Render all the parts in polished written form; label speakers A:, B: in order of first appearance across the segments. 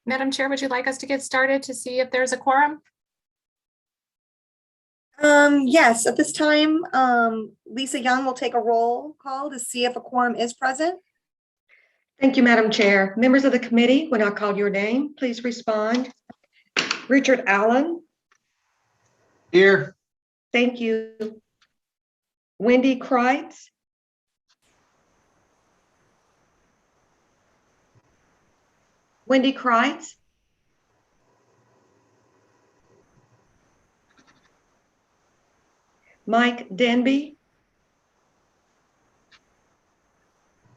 A: Madam Chair, would you like us to get started to see if there's a quorum?
B: Yes, at this time, Lisa Young will take a roll call to see if a quorum is present.
C: Thank you, Madam Chair. Members of the committee, when I call your name, please respond. Richard Allen.
D: Here.
C: Thank you. Wendy Kreitz. Wendy Kreitz. Mike Denby.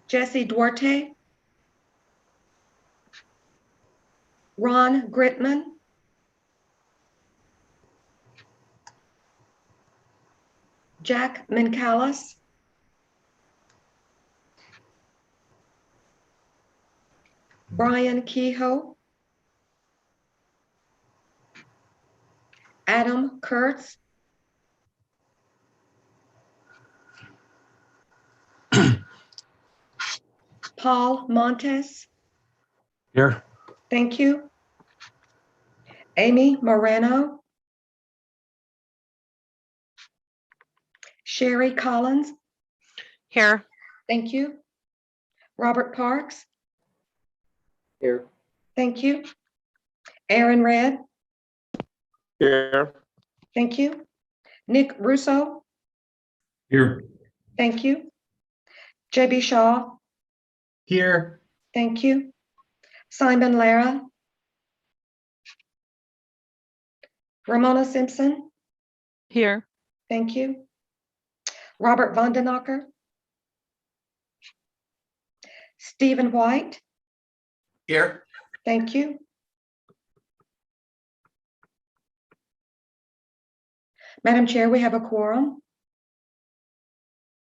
C: Jesse Duarte. Ron Gritman. Jack Mincallis. Brian Kehoe. Adam Kurtz. Paul Montes.
D: Here.
C: Thank you. Amy Moreno. Sherry Collins.
E: Here.
C: Thank you. Robert Parks.
D: Here.
C: Thank you. Aaron Red.
D: Here.
C: Thank you. Nick Russo.
D: Here.
C: Thank you. JB Shaw.
D: Here.
C: Thank you. Simon Lara. Ramona Simpson.
E: Here.
C: Thank you. Robert Vandenacker. Stephen White.
D: Here.
C: Thank you. Madam Chair, we have a quorum.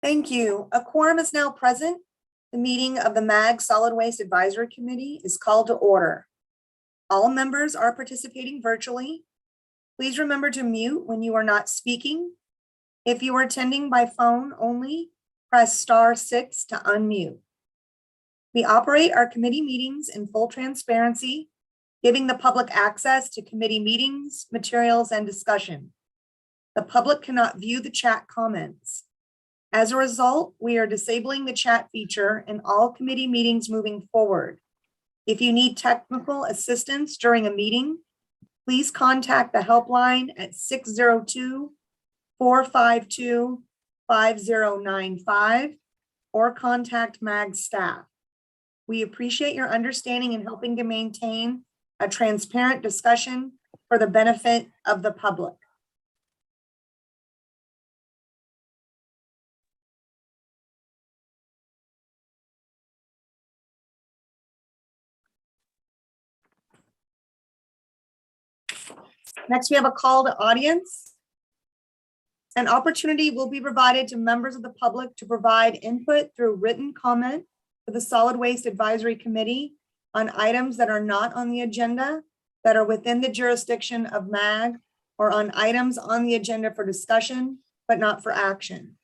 B: Thank you. A quorum is now present. The meeting of the MAG Solid Waste Advisory Committee is called to order. All members are participating virtually. Please remember to mute when you are not speaking. If you are attending by phone only, press *6 to unmute. We operate our committee meetings in full transparency, giving the public access to committee meetings, materials, and discussion. The public cannot view the chat comments. As a result, we are disabling the chat feature in all committee meetings moving forward. If you need technical assistance during a meeting, please contact the helpline at 602-452-5095 or contact MAG staff. We appreciate your understanding in helping to maintain a transparent discussion for the benefit of the public. Next, we have a call to audience. An opportunity will be provided to members of the public to provide input through written comment for the Solid Waste Advisory Committee on items that are not on the agenda, that are within the jurisdiction of MAG, or on items on the agenda for discussion, but not for action.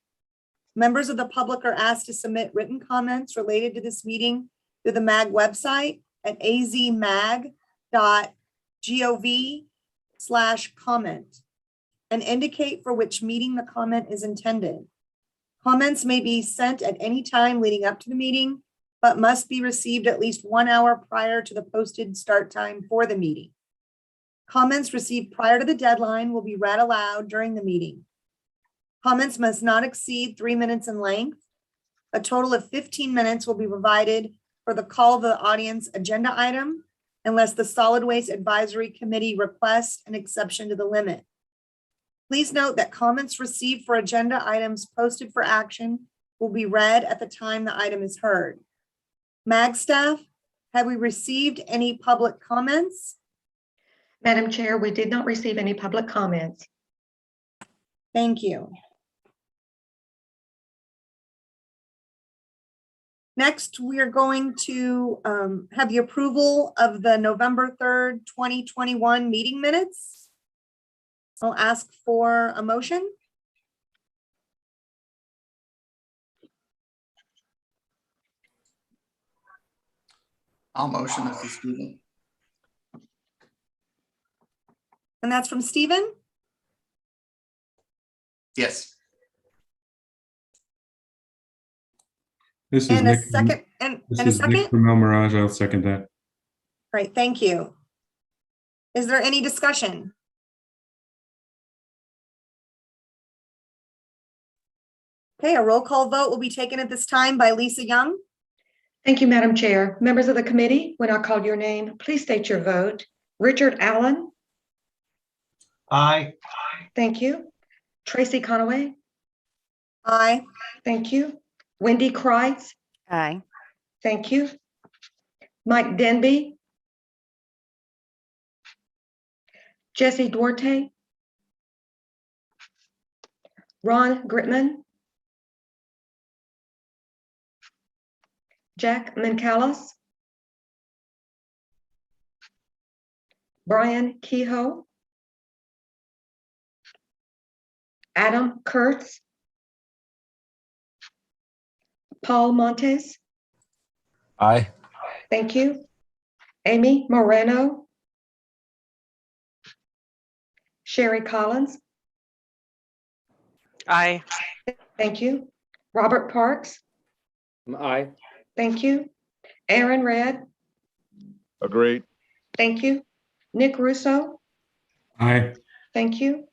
B: Members of the public are asked to submit written comments related to this meeting through the MAG website at azmag.gov/comment and indicate for which meeting the comment is intended. Comments may be sent at any time leading up to the meeting, but must be received at least 1 hour prior to the posted start time for the meeting. Comments received prior to the deadline will be read aloud during the meeting. Comments must not exceed 3 minutes in length. A total of 15 minutes will be provided for the call of the audience agenda item, unless the Solid Waste Advisory Committee requests an exception to the limit. Please note that comments received for agenda items posted for action will be read at the time the item is heard. MAG staff, have we received any public comments?
C: Madam Chair, we did not receive any public comments.
B: Thank you. Next, we are going to have the approval of the November 3rd, 2021 meeting minutes. I'll ask for a motion.
F: I'll motion, this is Stephen.
B: And that's from Stephen.
D: Yes.
F: This is
B: And a
F: Nick.
B: second, and
F: This
B: and a
F: is Nick
B: second.
F: from El Mirage. I'll second that.
B: Great, thank you. Is there any discussion? Okay, a roll call vote will be taken at this time by Lisa Young.
C: Thank you, Madam Chair. Members of the committee, when I call your name, please state your vote. Richard Allen,
D: Aye.
C: thank you. Tracy Conaway,
B: Aye.
C: thank you. Wendy Kreitz,
G: Aye.
C: thank you. Mike Denby, Jesse Duarte, Ron Gritman, Jack Mancallis, Brian Kehoe, Adam Kurtz, Paul Montes,
D: Aye.
C: thank you. Amy Moreno, Sherry Collins,
E: Aye.
C: thank you. Robert Parks,
D: Aye.
C: thank you. Aaron Red,
H: Agreed.
C: thank you. Nick Russo,
F: Aye.
C: thank you.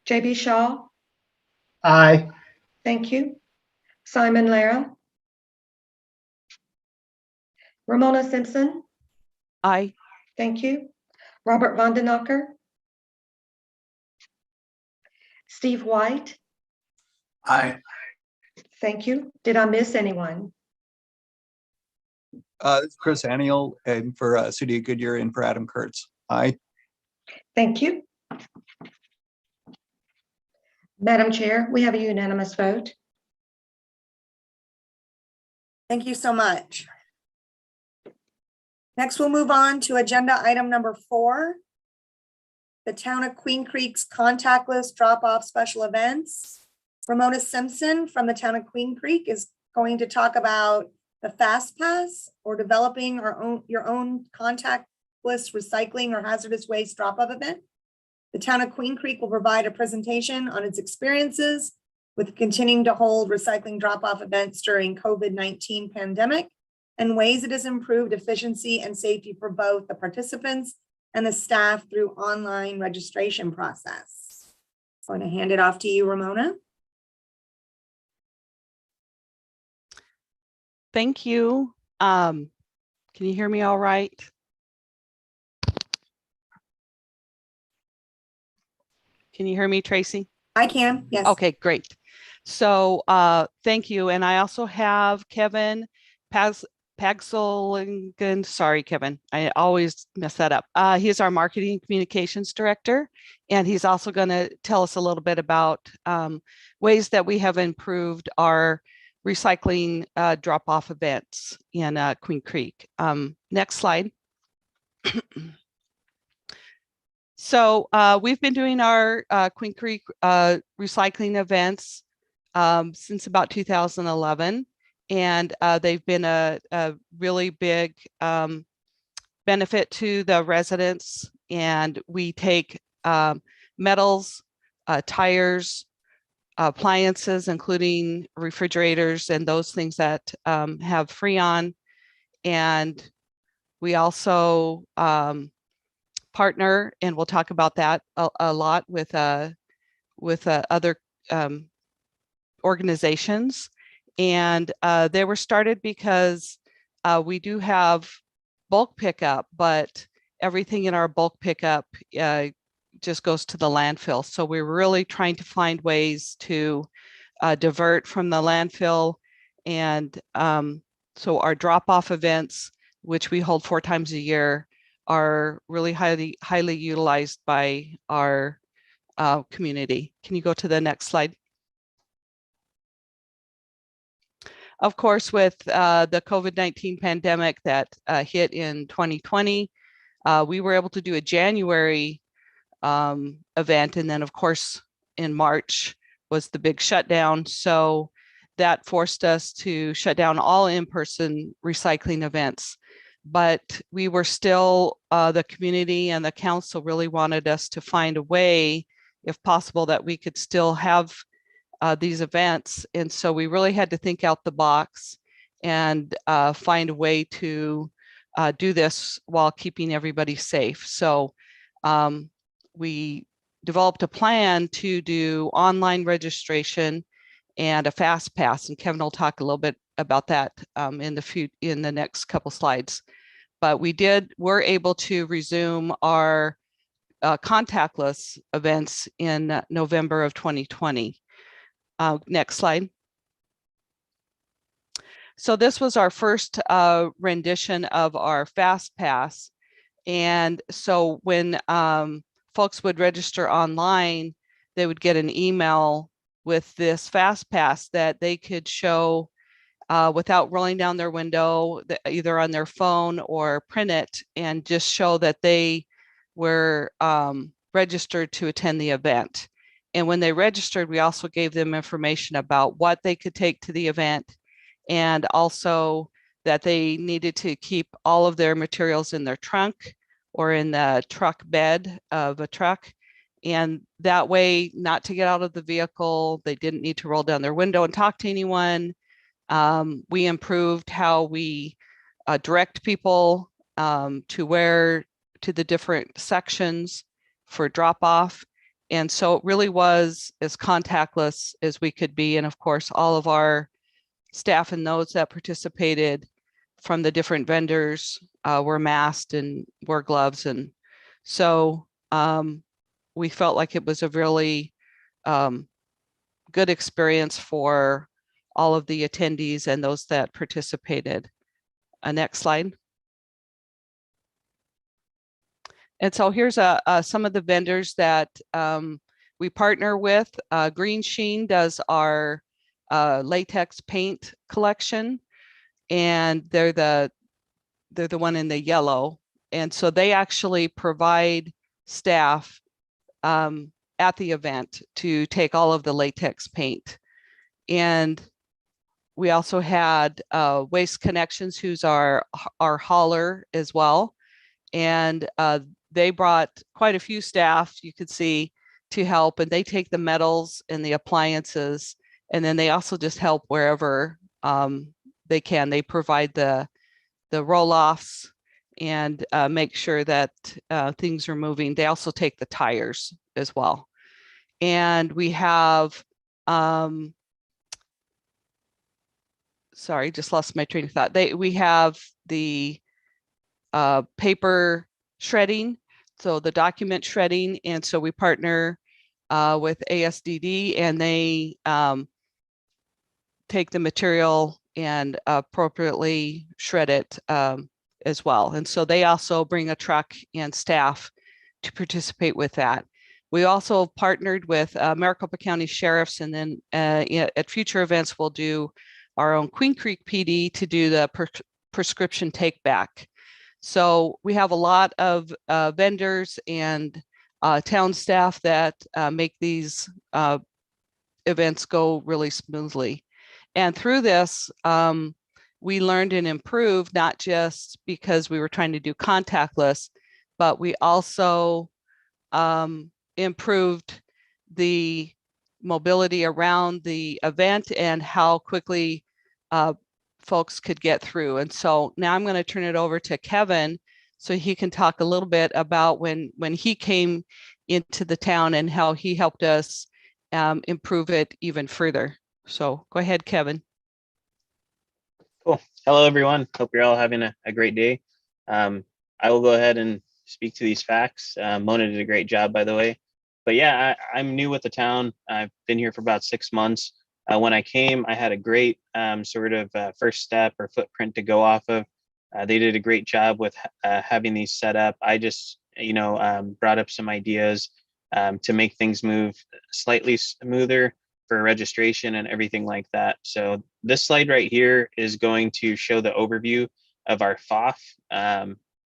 C: JB Shaw,
D: Aye.
C: thank you. Simon Lara, Ramona Simpson,
E: Aye.
C: thank you. Robert Vandenacker, Steve White,
D: Aye.
C: thank you. Did I miss anyone?
I: This is Chris Anniel, and for City of Goodyear and for Adam Kurtz. Aye.
C: Thank you. Madam Chair, we have a unanimous vote.
B: Thank you so much. Next, we'll move on to agenda item number 4. The Town of Queen Creek's contactless drop-off special events. Ramona Simpson from the Town of Queen Creek is going to talk about the Fast Pass or developing your own contactless recycling or hazardous waste drop-off event. The Town of Queen Creek will provide a presentation on its experiences with continuing to hold recycling drop-off events during COVID-19 pandemic and ways it has improved efficiency and safety for both the participants and the staff through online registration process. I'm going to hand it off to you, Ramona.
E: Thank you. Can you hear me all right? Can you hear me, Tracy?
B: I can, yes.
E: Okay, great. So thank you. And I also have Kevin Pagsolingen. Sorry, Kevin, I always mess that up. He's our marketing and communications director, and he's also going to tell us a little bit about ways that we have improved our recycling drop-off events in Queen Creek. Next slide. So we've been doing our Queen Creek recycling events since about 2011, and they've been a really big benefit to the residents. And we take metals, tires, appliances, including refrigerators and those things that have Freon. And we also partner, and we'll talk about that a lot with other organizations. And they were started because we do have bulk pickup, but everything in our bulk pickup just goes to the landfill. So we're really trying to find ways to divert from the landfill. And so our drop-off events, which we hold 4 times a year, are really highly utilized by our community. Can you go to the next slide? Of course, with the COVID-19 pandemic that hit in 2020, we were able to do a January event. And then of course, in March was the big shutdown. So that forced us to shut down all in-person recycling events. but we were still, the community and the council really wanted us to find a way, if possible, that we could still have these events. And so we really had to think out the box and find a way to do this while keeping everybody safe. So we developed a plan to do online registration and a fast pass, and Kevin will talk a little bit about that in the next couple slides. But we're able to resume our contactless events in November of 2020. Next slide. So this was our first rendition of our fast pass. And so when folks would register online, they would get an email with this fast pass that they could show without rolling down their window, either on their phone or print it, and just show that they were registered to attend the event. And when they registered, we also gave them information about what they could take to the event, and also that they needed to keep all of their materials in their trunk or in the truck bed of a truck. And that way, not to get out of the vehicle, they didn't need to roll down their window and talk to anyone. We improved how we direct people to the different sections for drop off. And so it really was as contactless as we could be. And of course, all of our staff and those that participated from the different vendors were masked and wore gloves. And so we felt like it was a really good experience for all of the attendees and those that participated. Next slide. And so here's some of the vendors that we partner with. Green Sheen does our latex paint collection, and they're the one in the yellow. And so they actually provide staff at the event to take all of the latex paint. And we also had Waste Connections, who's our hauler as well. And they brought quite a few staff, you could see, to help, and they take the metals and the appliances, and then they also just help wherever they can. They provide the roll-offs and make sure that things are moving. They also take the tires as well. And we have, sorry, just lost my train of thought. We have the paper shredding, so the document shredding. And so we partner with ASDD, and they take the material and appropriately shred it as well. And so they also bring a truck and staff to participate with that. We also partnered with Maricopa County Sheriffs, and then at future events, we'll do our own Queen Creek PD to do the prescription take back. So we have a lot of vendors and town staff that make these events go really smoothly. And through this, we learned and improved, not just because we were trying to do contactless, but we also improved the mobility around the event and how quickly folks could get through. And so now I'm going to turn it over to Kevin so he can talk a little bit about when he came into the town and how he helped us improve it even further. So go ahead, Kevin.
G: Cool. Hello, everyone. Hope you're all having a great day. I will go ahead and speak to these facts. Mona did a great job, by the way. But yeah, I'm new with the town. I've been here for about 6 months. When I came, I had a great sort of first step or footprint to go off of. They did a great job with having these set up. I just, brought up some ideas to make things move slightly smoother for registration and everything like that. So this slide right here is going to show the overview of our FOF.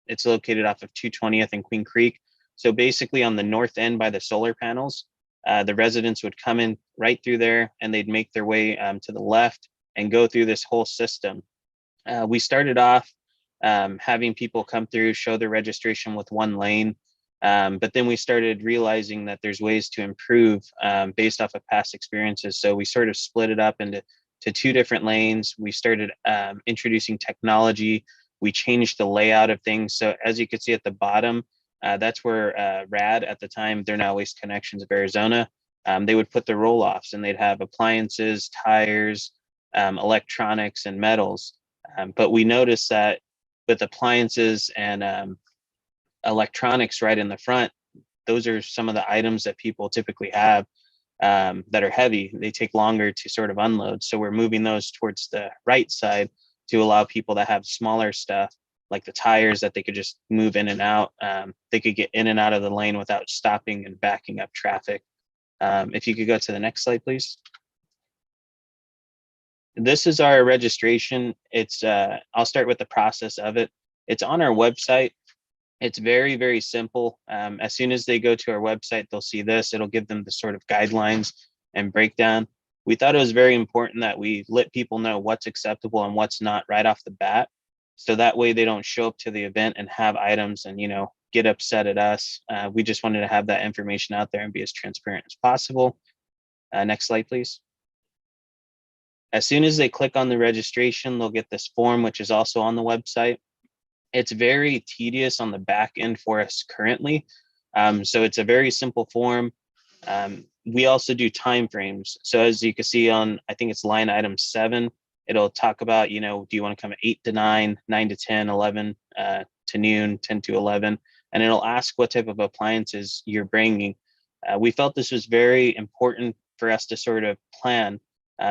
G: It's located off of 220th and Queen Creek. So basically on the north end by the solar panels, the residents would come in right through there, and they'd make their way to the left and go through this whole system. We started off having people come through, show their registration with one lane. But then we started realizing that there's ways to improve based off of past experiences. So we sort of split it up into two different lanes. We started introducing technology. We changed the layout of things. So as you can see at the bottom, that's where RAD at the time, they're now Waste Connections of Arizona. They would put their roll-offs and they'd have appliances, tires, electronics, and metals. But we noticed that with appliances and electronics right in the front, those are some of the items that people typically have that are heavy. They take longer to sort of unload. So we're moving those towards the right side to allow people that have smaller stuff, like the tires, that they could just move in and out. They could get in and out of the lane without stopping and backing up traffic. If you could go to the next slide, please. This is our registration. It's I'll start with the process of it. It's on our website. It's very, very simple. As soon as they go to our website, they'll see this. It'll give them the sort of guidelines and breakdown. We thought it was very important that we let people know what's acceptable and what's not right off the bat. So that way they don't show up to the event and have items and, you know, get upset at us. We just wanted to have that information out there and be as transparent as possible. Next slide, please. As soon as they click on the registration, they'll get this form, which is also on the website. It's very tedious on the back end for us currently. So it's a very simple form. We also do time frames. So as you can see on, I think it's line item 7, it'll talk about, you know, do you want to come at 8 to 9, 9 to 10, 11 to noon, 10 to 11, and it'll ask what type of appliances you're bringing. We felt this was very important for us to sort of plan.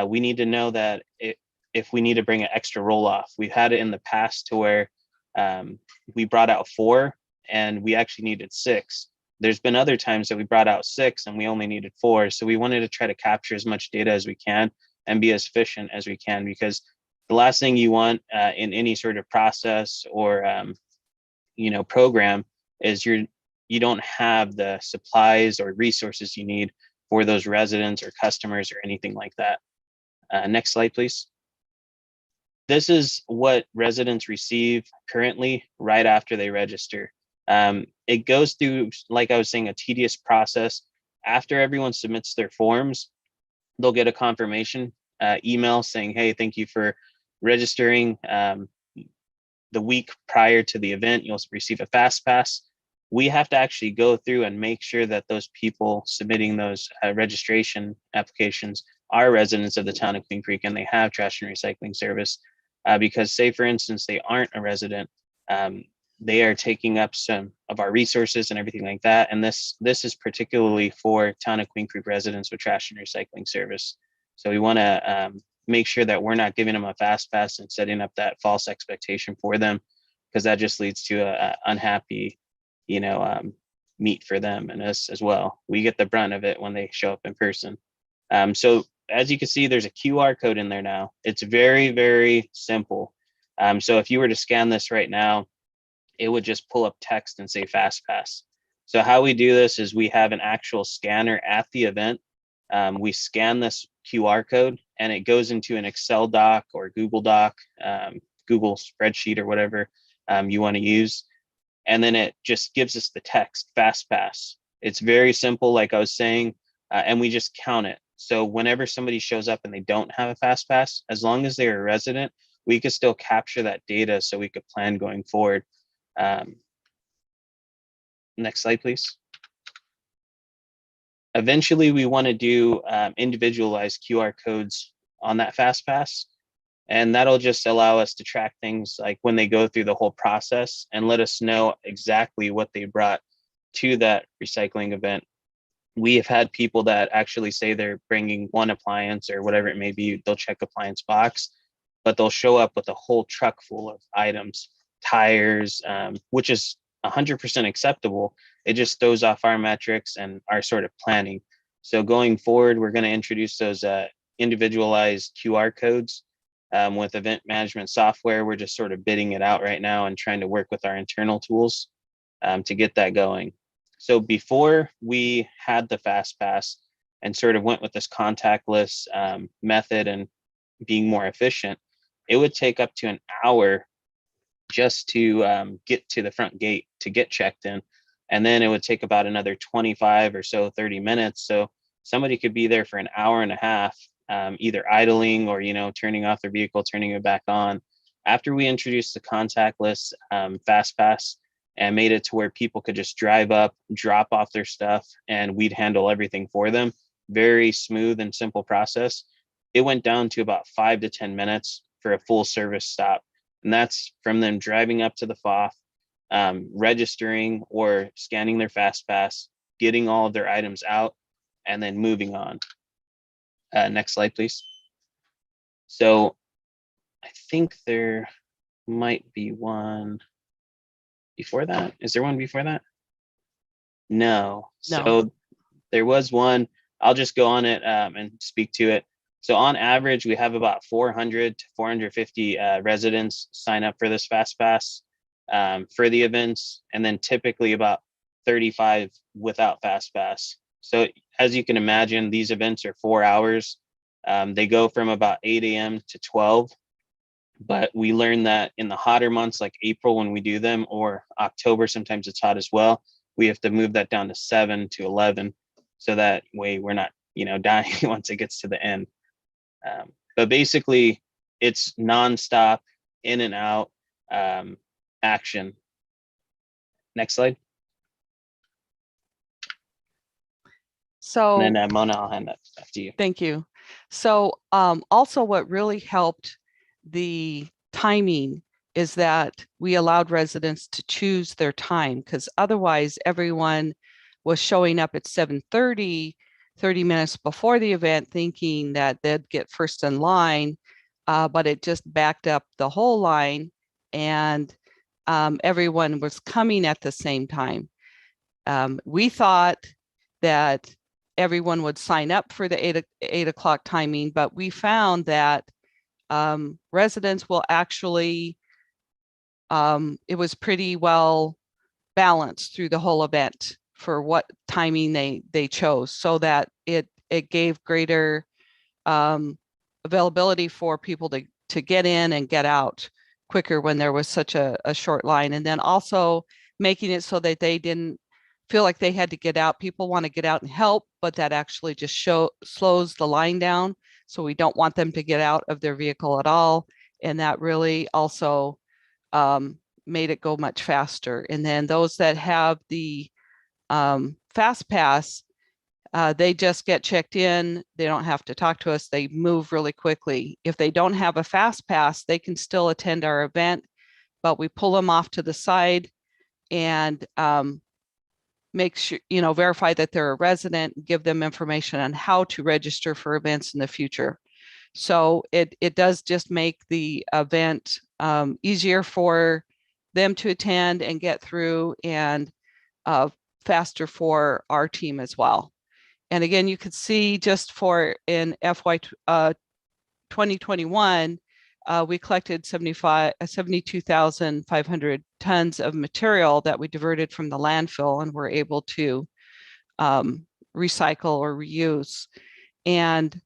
G: We need to know that if we need to bring an extra roll off. We've had it in the past to where we brought out 4 and we actually needed 6. There's been other times that we brought out 6 and we only needed 4. So we wanted to try to capture as much data as we can and be as efficient as we can, because the last thing you want in any sort of process or you know, program is you don't have the supplies or resources you need for those residents or customers or anything like that. Next slide, please. This is what residents receive currently right after they register. It goes through, like I was saying, a tedious process. After everyone submits their forms, they'll get a confirmation email saying, hey, thank you for registering. The week prior to the event, you'll receive a fast pass. We have to actually go through and make sure that those people submitting those registration applications are residents of the town of Queen Creek and they have trash and recycling service. Because say, for instance, they aren't a resident, they are taking up some of our resources and everything like that. And this is particularly for town of Queen Creek residents with trash and recycling service. So we want to make sure that we're not giving them a fast pass and setting up that false expectation for them, because that just leads to a unhappy, you know, meet for them and us as well. We get the brunt of it when they show up in person. So as you can see, there's a QR code in there now. It's very, very simple. So if you were to scan this right now, it would just pull up text and say fast pass. So how we do this is we have an actual scanner at the event. We scan this QR code and it goes into an Excel doc or Google Doc, Google spreadsheet or whatever you want to use. And then it just gives us the text fast pass. It's very simple, like I was saying, and we just count it. So whenever somebody shows up and they don't have a fast pass, as long as they're a resident, we could still capture that data so we could plan going forward. Next slide, please. Eventually, we want to do individualized QR codes on that fast pass. And that'll just allow us to track things like when they go through the whole process and let us know exactly what they brought to that recycling event. We have had people that actually say they're bringing one appliance or whatever it may be. They'll check appliance box, but they'll show up with a whole truck full of items, tires, which is 100% acceptable. It just throws off our metrics and our sort of planning. So going forward, we're going to introduce those individualized QR codes with event management software. We're just sort of bidding it out right now and trying to work with our internal tools to get that going. So before we had the fast pass and sort of went with this contactless method and being more efficient, it would take up to an hour just to get to the front gate to get checked in. And then it would take about another 25 or so, 30 minutes. So somebody could be there for an hour and a half, either idling or, turning off their vehicle, turning it back on. After we introduced the contactless Fast Pass and made it to where people could just drive up, drop off their stuff, and we'd handle everything for them. Very smooth and simple process. It went down to about 5 to 10 minutes for a full service stop. And that's from them driving up to the FOF, registering or scanning their Fast Pass, getting all of their items out, and then moving on. Next slide, please. So I think there might be one before that. Is there one before that? No.
E: No.
G: So there was one. I'll just go on it and speak to it. So on average, we have about 400 to 450 residents sign up for this Fast Pass for the events, and then typically about 35 without Fast Pass. So as you can imagine, these events are 4 hours. They go from about 8 a.m. to 12. But we learned that in the hotter months like April when we do them, or October, sometimes it's hot as well, we have to move that down to 7 to 11. So that way we're not, dying once it gets to the end. But basically it's nonstop, in and out action. Next slide.
E: So
G: And then Mona, I'll hand that back to you.
E: thank you. So also what really helped the timing is that we allowed residents to choose their time, because otherwise everyone was showing up at 7:30, 30 minutes before the event, thinking that they'd get first in line, but it just backed up the whole line, and everyone was coming at the same time. We thought that everyone would sign up for the 8 o'clock timing, but we found that residents will actually, it was pretty well balanced through the whole event for what timing they chose, so that it gave greater availability for people to get in and get out quicker when there was such a short line. And then also making it so that they didn't feel like they had to get out. People want to get out and help, but that actually just slows the line down. So we don't want them to get out of their vehicle at all. And that really also made it go much faster. And then those that have the Fast Pass, they just get checked in. They don't have to talk to us. They move really quickly. If they don't have a Fast Pass, they can still attend our event, but we pull them off to the side and make sure, verify that they're a resident, give them information on how to register for events in the future. So it does just make the event easier for them to attend and get through, and faster for our team as well. And again, you could see just for in FY 2021, we collected 72,500 tons of material that we diverted from the landfill and were able to recycle or reuse. And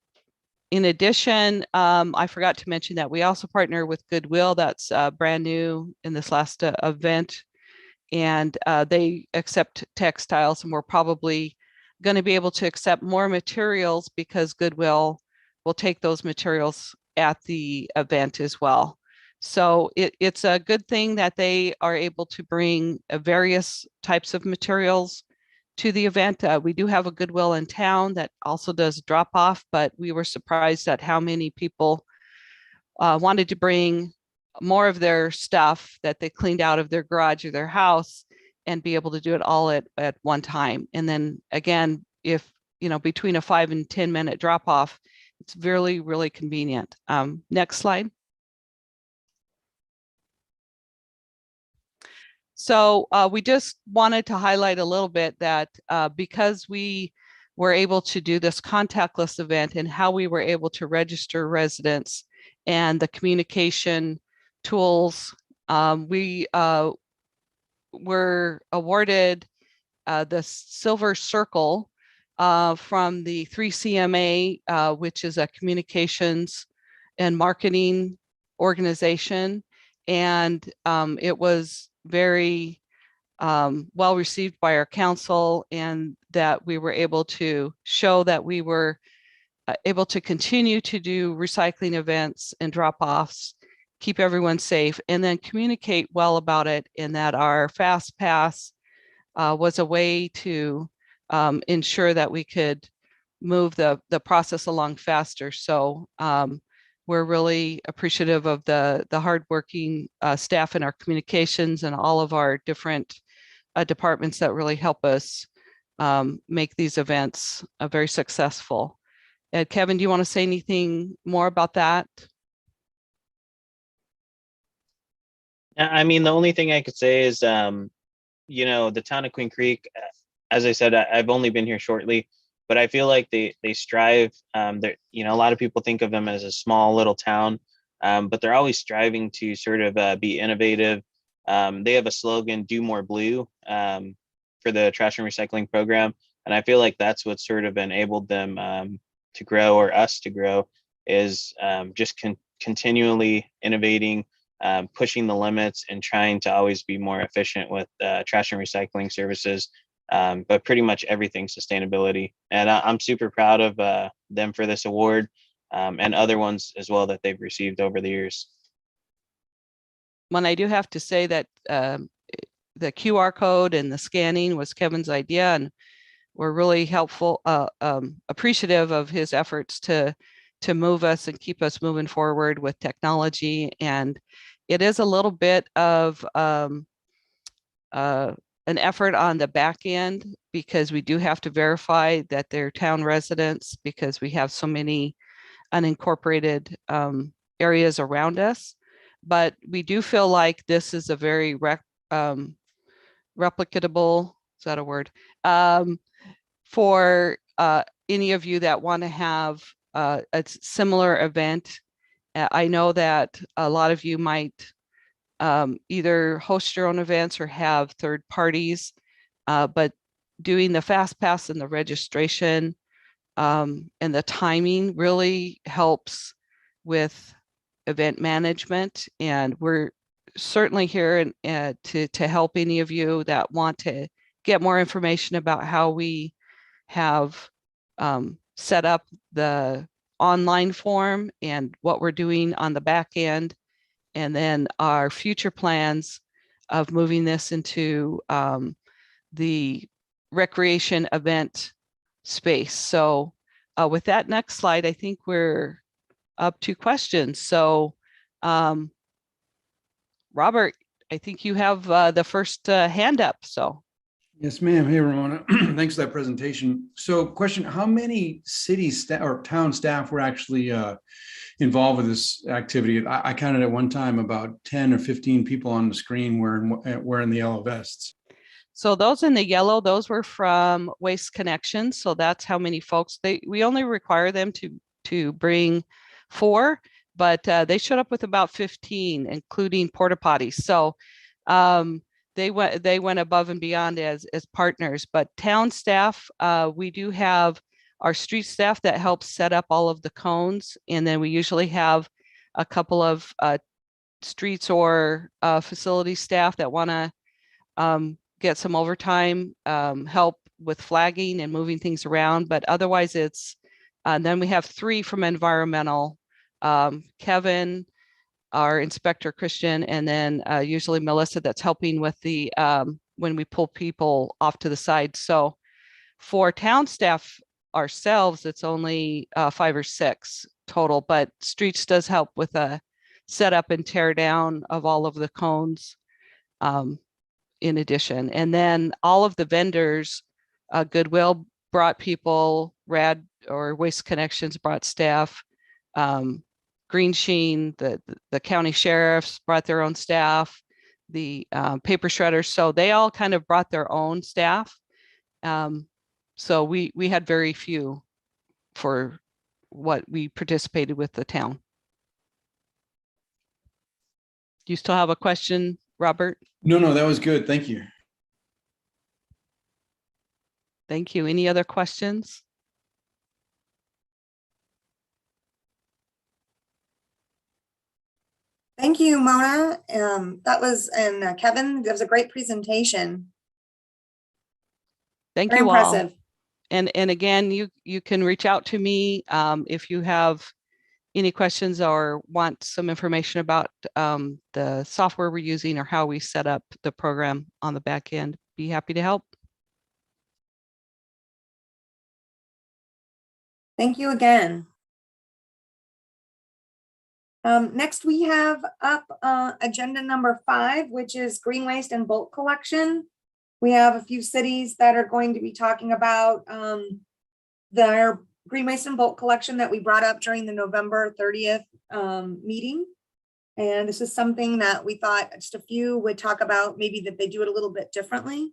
E: in addition, I forgot to mention that we also partner with Goodwill. That's brand new in this last event. And they accept textiles, and we're probably going to be able to accept more materials because Goodwill will take those materials at the event as well. So it's a good thing that they are able to bring various types of materials to the event. We do have a Goodwill in town that also does drop off, but we were surprised at how many people wanted to bring more of their stuff that they cleaned out of their garage or their house and be able to do it all at one time. And then again, if between a 5 and 10 minute drop off, it's really, really convenient. Next slide. So we just wanted to highlight a little bit that because we were able to do this contactless event and how we were able to register residents and the communication tools, we were awarded the Silver Circle from the 3CMA, which is a communications and marketing organization. And it was very well received by our council, and that we were able to show that we were able to continue to do recycling events and drop-offs, keep everyone safe, and then communicate well about it, and that our Fast Pass was a way to ensure that we could move the process along faster. So we're really appreciative of the hardworking staff in our communications and all of our different departments that really help us make these events very successful. Kevin, do you want to say anything more about that?
G: I mean, the only thing I could say is, you know, the town of Queen Creek, as I said, I've only been here shortly, but I feel like they strive. You know, a lot of people think of them as a small little town, but they're always striving to sort of be innovative. They have a slogan, "Do More Blue," for the trash and recycling program, and I feel like that's what sort of enabled them to grow, or us to grow, is just continually innovating, pushing the limits, and trying to always be more efficient with trash and recycling services, but pretty much everything sustainability. And I'm super proud of them for this award, and other ones as well that they've received over the years.
E: When I do have to say that the QR code and the scanning was Kevin's idea, and we're really helpful, appreciative of his efforts to move us and keep us moving forward with technology. And it is a little bit of an effort on the back end, because we do have to verify that they're town residents, because we have so many unincorporated areas around us. But we do feel like this is a very replicatable, is that a word? For any of you that want to have a similar event. I know that a lot of you might either host your own events or have third parties, but doing the Fast Pass and the registration and the timing really helps with event management. And we're certainly here to help any of you that want to get more information about how we have set up the online form and what we're doing on the back end, and then our future plans of moving this into the recreation event space. So with that next slide, I think we're up to questions. So Robert, I think you have the first hand up, so.
J: Yes, ma'am. Hey, Ramona. Thanks for that presentation. So question, how many city staff or town staff were actually involved with this activity? I counted at one time about 10 or 15 people on the screen wearing the yellow vests.
E: So those in the yellow, those were from Waste Connections. So that's how many folks we only require them to bring 4, but they showed up with about 15, including porta potties. So they went above and beyond as partners. But town staff, we do have our street staff that helps set up all of the cones, and then we usually have a couple of streets or facility staff that want to get some overtime help with flagging and moving things around. But otherwise, it's then we have 3 from environmental, Kevin, our inspector Christian, and then usually Melissa that's helping with the when we pull people off to the side. So for town staff ourselves, it's only 5 or 6 total, but streets does help with a setup and tear down of all of the cones in addition. And then all of the vendors, Goodwill brought people, Rad or Waste Connections brought staff, Green Sheen, the county sheriffs brought their own staff, the paper shredders. So they all kind of brought their own staff. So we had very few for what we participated with the town. Do you still have a question, Robert?
J: No, that was good. Thank you.
E: Thank you. Any other questions?
B: Thank you, Mona. And Kevin, that was a great presentation.
E: Thank
B: Very
E: you all.
B: impressive.
E: And again, you can reach out to me if you have any questions or want some information about the software we're using or how we set up the program on the back end. Be happy to help.
B: Thank you again. Next, we have up agenda number 5, which is green waste and bulk collection. We have a few cities that are going to be talking about their green waste and bulk collection that we brought up during the November 30th meeting. And this is something that we thought just a few would talk about, maybe that they do it a little bit differently.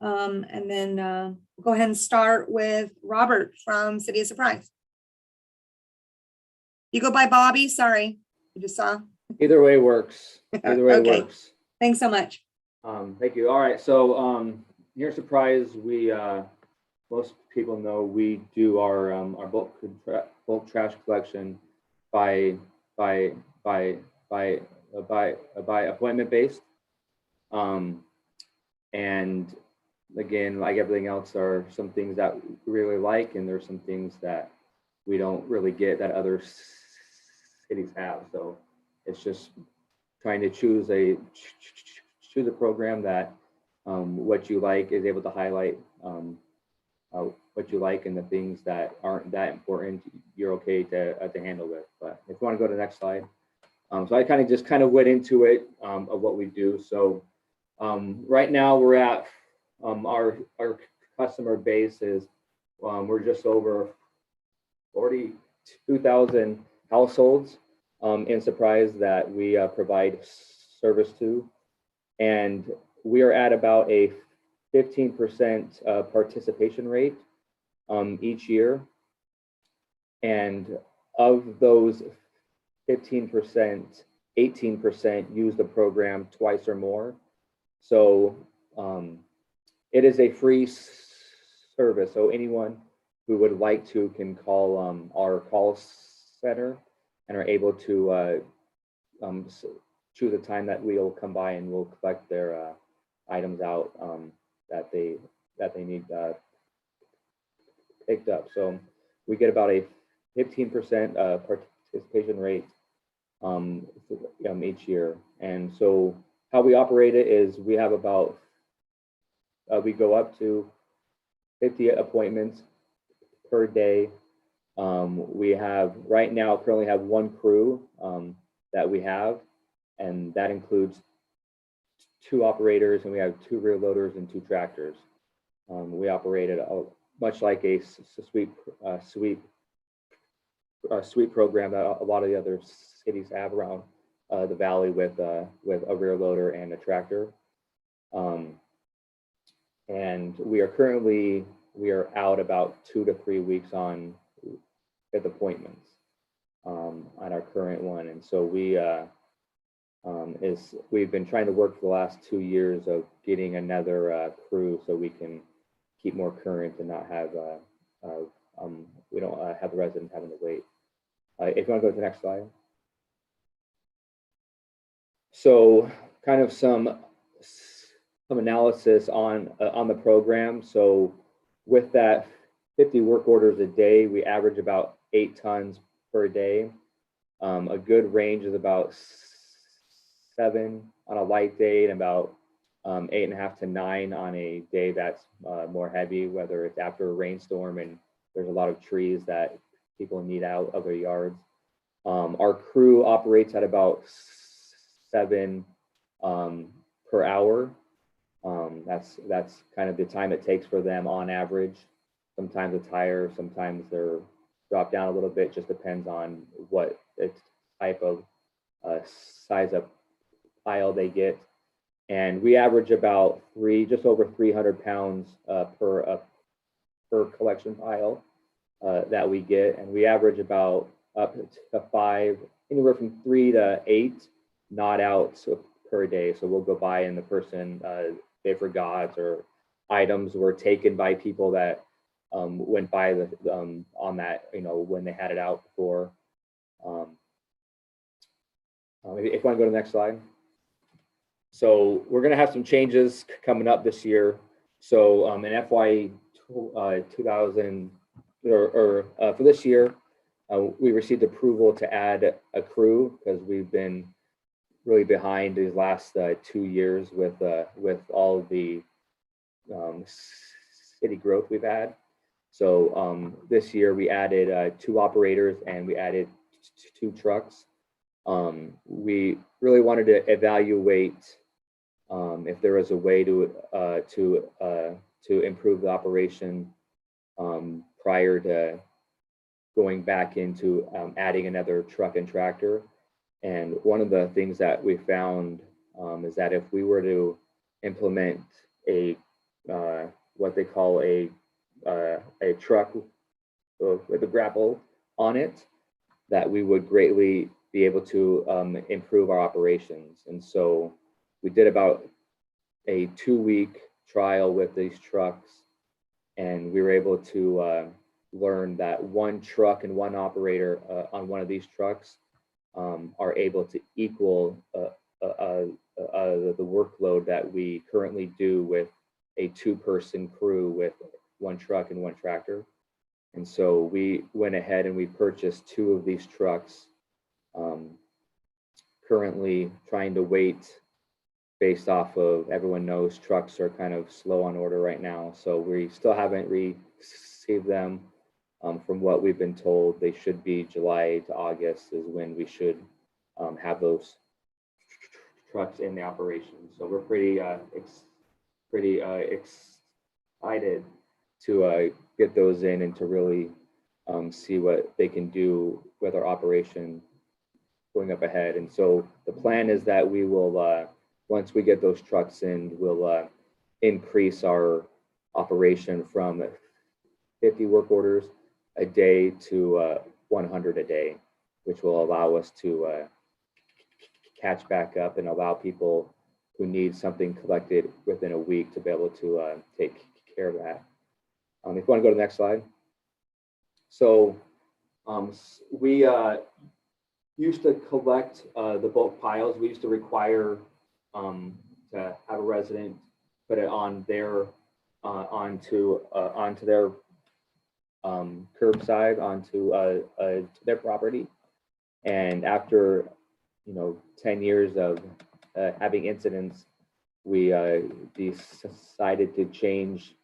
B: And then we'll go ahead and start with Robert from City of Surprise. You go by Bobby, sorry, you just saw.
K: Either way works. Either way
B: Okay.
K: works.
B: Thanks so much.
K: Thank you. All right. So here at Surprise, we most people know we do our bulk trash collection by appointment based. And again, like everything else, are some things that we really like, and there's some things that we don't really get that other cities have. So it's just trying to choose a program that what you like is able to highlight what you like, and the things that aren't that important you're okay to handle with. But if you want to go to the next slide. So I kind of went into it of what we do. So right now we're at our customer base is we're just over 42,000 households in Surprise that we provide service to, and we are at about a 15% participation rate each year. And of those 15%, 18% use the program twice or more. So it is a free service. So anyone who would like to can call our call center and are able to choose a time that we'll come by and we'll collect their items out that they need picked up. So we get about a 15% participation rate each year. And so how we operate it is we have about we go up to 50 appointments per day. We have right now currently have one crew that we have, and that includes 2 operators, and we have 2 rear loaders and 2 tractors. We operate it much like a sweep program that a lot of the other cities have around the valley with a rear loader and a tractor. And we are out about 2 to 3 weeks on with appointments on our current one. And so we've been trying to work for the last 2 years of getting another crew so we can keep more current and not have we don't have the residents having to wait. If you want to go to the next slide. So kind of some analysis on the program. So with that 50 work orders a day, we average about 8 tons per day. A good range is about 7 on a light day and about 8.5 to 9 on a day that's more heavy, whether it's after a rainstorm and there's a lot of trees that people need out of their yards. Our crew operates at about 7 per hour. That's kind of the time it takes for them on average. Sometimes it's higher, sometimes they're dropped down a little bit, just depends on what type of size of pile they get. And we average about just over 300 pounds per collection pile that we get, and we average about up to 5, anywhere from 3 to 8 not outs per day. So we'll go by and the person they forgot, or items were taken by people that went by on that, when they had it out before. If you want to go to the next slide. So we're going to have some changes coming up this year. So in FY 2000 for this year, we received approval to add a crew because we've been really behind these last 2 years with all of the city growth we've had. So this year we added 2 operators and we added 2 trucks. We really wanted to evaluate if there was a way to improve the operation prior to going back into adding another truck and tractor. And one of the things that we found is that if we were to implement a what they call a truck with a grapple on it, that we would greatly be able to improve our operations. And so we did about a 2-week trial with these trucks, and we were able to learn that 1 truck and 1 operator on one of these trucks are able to equal the workload that we currently do with a 2-person crew with 1 truck and 1 tractor. And so we went ahead and we purchased 2 of these trucks. Currently trying to wait based off of, everyone knows trucks are kind of slow on order right now. So we still haven't received them. From what we've been told, they should be July to August is when we should have those trucks in the operation. So we're pretty excited to get those in and to really see what they can do with our operation going up ahead. And so the plan is that we will, once we get those trucks in, we'll increase our operation from 50 work orders a day to 100 a day, which will allow us to catch back up and allow people who need something collected within a week to be able to take care of that. If you want to go to the next slide. So we used to collect the bulk piles. We used to require to have a resident put it on their onto their curbside, onto their property. And after 10 years of having incidents, we decided to change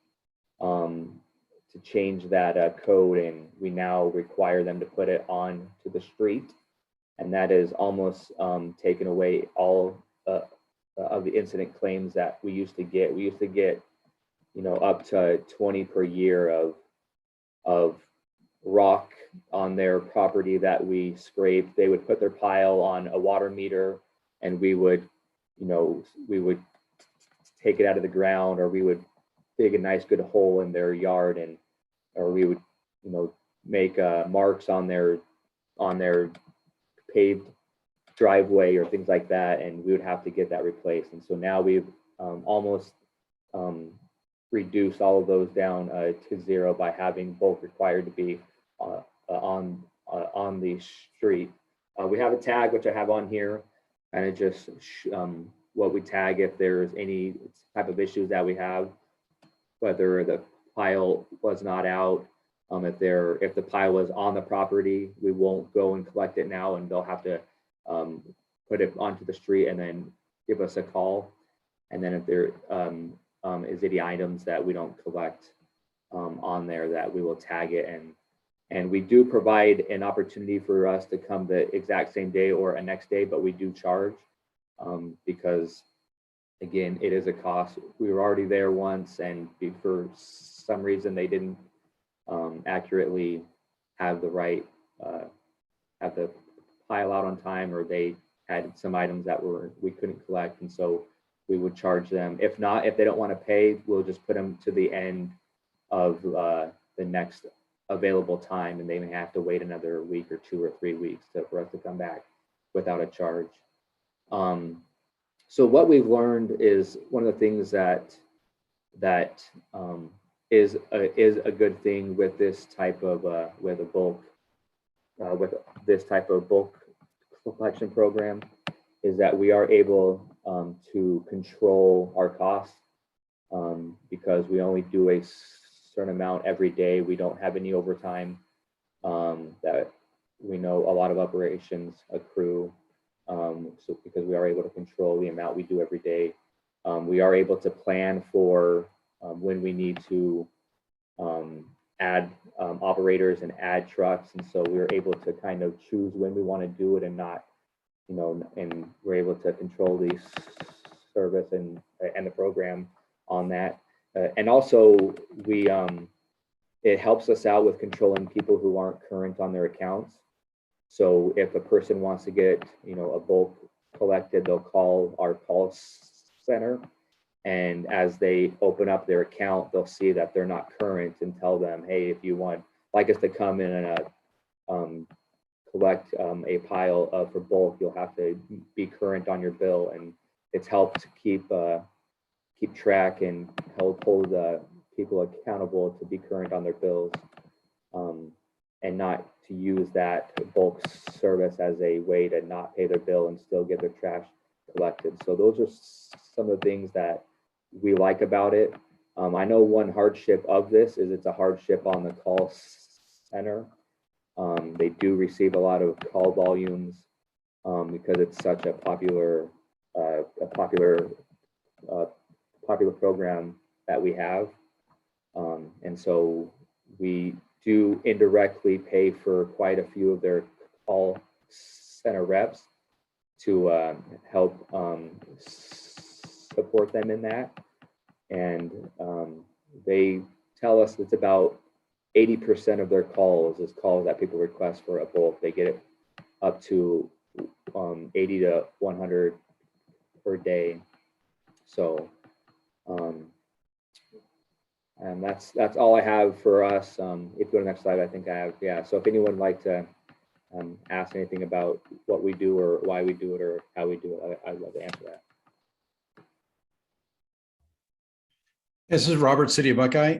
K: that code, and we now require them to put it on to the street. And that is almost taken away all of the incident claims that we used to get. We used to get up to 20 per year of rock on their property that we scraped. They would put their pile on a water meter, and we would take it out of the ground, or we would dig a nice good hole in their yard, or we would make marks on their paved driveway or things like that, and we would have to get that replaced. And so now we've almost reduced all of those down to 0 by having both required to be on the street. We have a tag, which I have on here, and it just what we tag if there's any type of issues that we have, whether the pile was not out, if the pile was on the property, we won't go and collect it now, and they'll have to put it onto the street and then give us a call. And then if there is any items that we don't collect on there, that we will tag it. And we do provide an opportunity for us to come the exact same day or a next day, but we do charge because, again, it is a cost. We were already there once, and for some reason they didn't accurately have the right have the pile out on time, or they had some items that we couldn't collect, and so we would charge them. If not, if they don't want to pay, we'll just put them to the end of the next available time, and they may have to wait another week or 2 or 3 weeks for us to come back without a charge. So what we've learned is one of the things that is a good thing with this type of with this type of bulk collection program is that we are able to control our costs because we only do a certain amount every day. We don't have any overtime that we know a lot of operations accrue. So because we are able to control the amount we do every day, we are able to plan for when we need to add operators and add trucks. And so we were able to kind of choose when we want to do it and not, you know, and we're able to control the service and the program on that. And also we, it helps us out with controlling people who aren't current on their accounts. So if a person wants to get, you know, a bulk collected, they'll call our call center. And as they open up their account, they'll see that they're not current and tell them, hey, if you want like us to come in and collect a pile for bulk, you'll have to be current on your bill. And it's helped to keep track and hold people accountable to be current on their bills, and not to use that bulk service as a way to not pay their bill and still get their trash collected. So those are some of the things that we like about it. I know one hardship of this is it's a hardship on the call center. They do receive a lot of call volumes because it's such a popular program that we have. And so we do indirectly pay for quite a few of their call center reps to help support them in that. And they tell us it's about 80% of their calls is calls that people request for a bulk. They get it up to 80 to 100 per day. So and that's all I have for us. If you go to the next slide, I think I have, yeah. So if anyone would like to ask anything about what we do or why we do it or how we do it, I'd love to answer that.
J: This is Robert, City of Buckeye.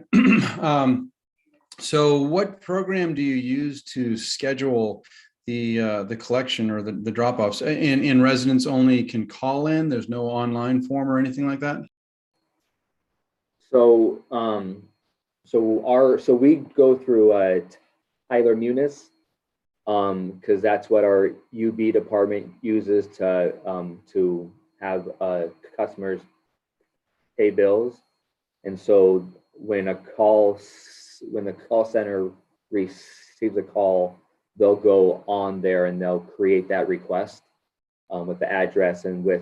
J: So what program do you use to schedule the collection or the drop-offs? In residents only can call in? There's no online form or anything like that?
K: So so we go through Tyler Munis because that's what our UB department uses to have customers pay bills. And so when the call center receives a call, they'll go on there and they'll create that request with the address and with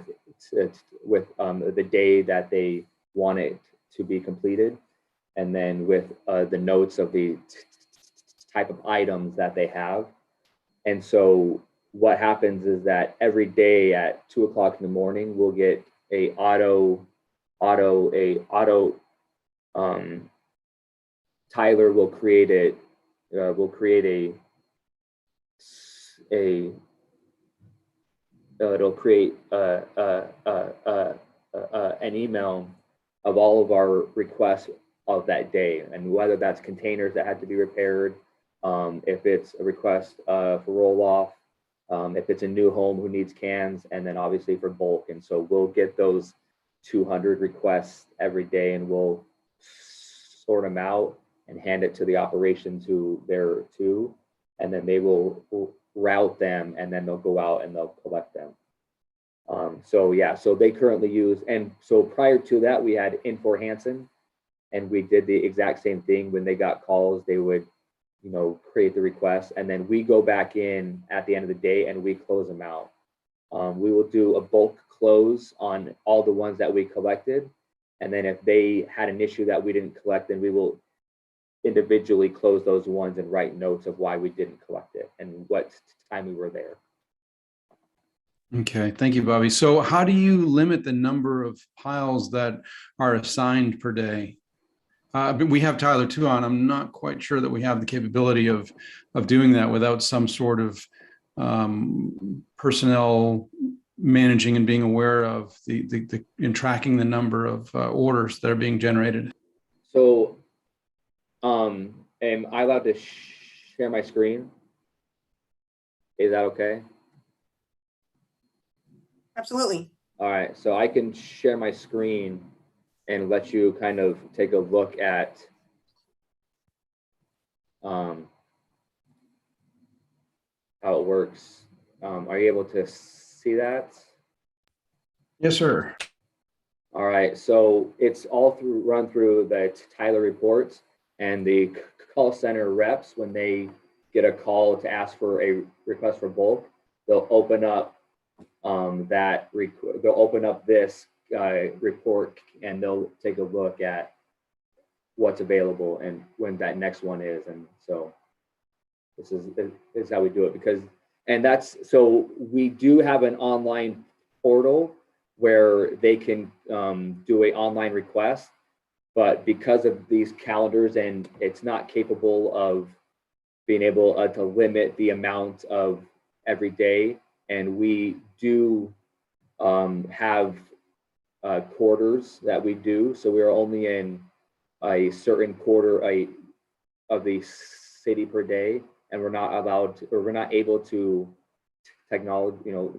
K: the day that they want it to be completed, and then with the notes of the type of items that they have. And so what happens is that every day at 2 o'clock in the morning, we'll get a Tyler will create it. We'll create it'll create an email of all of our requests of that day, and whether that's containers that had to be repaired, if it's a request for roll off, if it's a new home who needs cans, and then obviously for bulk. And so we'll get those 200 requests every day, and we'll sort them out and hand it to the operations who they're to, and then they will route them, and then they'll go out and they'll collect them. So yeah, so they currently use, and so prior to that, we had Infor Hansen, and we did the exact same thing. When they got calls, they would, you know, create the request, and then we go back in at the end of the day and we close them out. We will do a bulk close on all the ones that we collected, and then if they had an issue that we didn't collect, then we will individually close those ones and write notes of why we didn't collect it and what time we were there.
J: Okay, thank you, Bobby. So how do you limit the number of piles that are assigned per day? But we have Tyler too on. I'm not quite sure that we have the capability of doing that without some sort of personnel managing and being aware of and tracking the number of orders that are being generated.
K: So, am I allowed to share my screen? Is that okay?
B: Absolutely.
K: All right, so I can share my screen and let you kind of take a look at how it works. Are you able to see that?
J: Yes, sir.
K: All right, so it's all run through the Tyler reports, and the call center reps, when they get a call to ask for a request for bulk, they'll open up they'll open up this report, and they'll take a look at what's available and when that next one is. And so this is how we do it, so we do have an online portal where they can do an online request, but because of these calendars, and it's not capable of being able to limit the amount of every day, and we do have quarters that we do, so we are only in a certain quarter of the city per day, and we're not allowed to, or we're not able to we're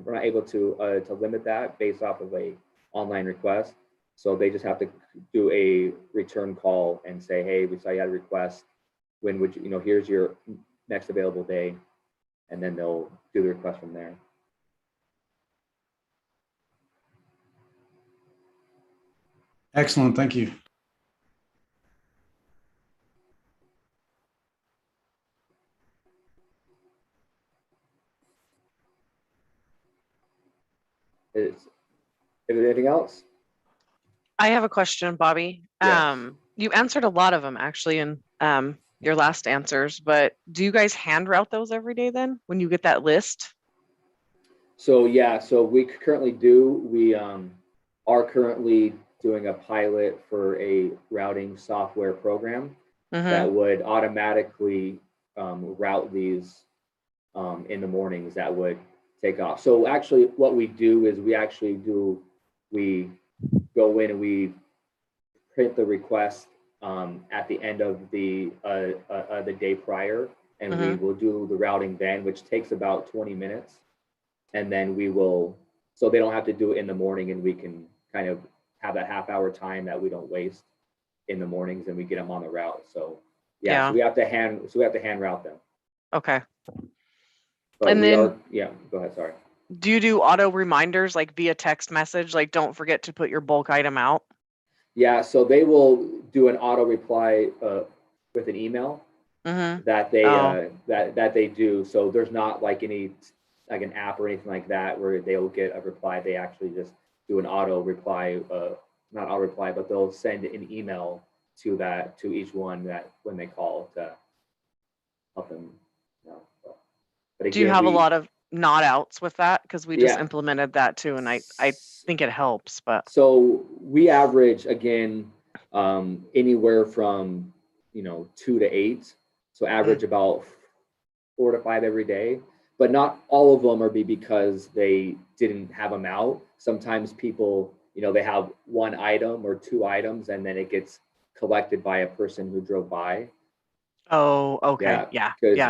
K: not able to limit that based off of a online request. So they just have to do a return call and say, hey, we saw you had a request. When would you, here's your next available day, and then they'll do the request from there.
J: Excellent. Thank you.
K: Is there anything else?
L: I have a question, Bobby.
K: Yes.
L: You answered a lot of them actually in your last answers, but do you guys hand route those every day then when you get that list?
K: So yeah, so we currently do. We are currently doing a pilot for a routing software program that would automatically route these in the mornings that would take off. So actually what we do is we go in and we print the request at the end of the day prior, and we will do the routing then, which takes about 20 minutes. And then we will, so they don't have to do it in the morning, and we can kind of have that half-hour time that we don't waste in the mornings, and we get them on the route. So yeah. So we have to hand route them.
L: Okay.
K: But
L: and then
K: go ahead, sorry.
L: Do you do auto reminders like via text message, like don't forget to put your bulk item out?
K: Yeah, so they will do an auto reply with an email that they that they do. So there's not like an app or anything like that where they will get a reply. They actually just do an auto reply, not auto reply, but they'll send an email to each one that when they call to help them. But again,
L: do you have a lot of not outs with that? Because we just implemented that too, and I think it helps. But
K: so we average again anywhere from 2 to 8. So average about 4 to 5 every day. But not all of them are because they didn't have them out. Sometimes people, they have one item or 2 items, and then it gets collected by a person who drove by.
L: Oh, okay. Yeah. Okay.
K: So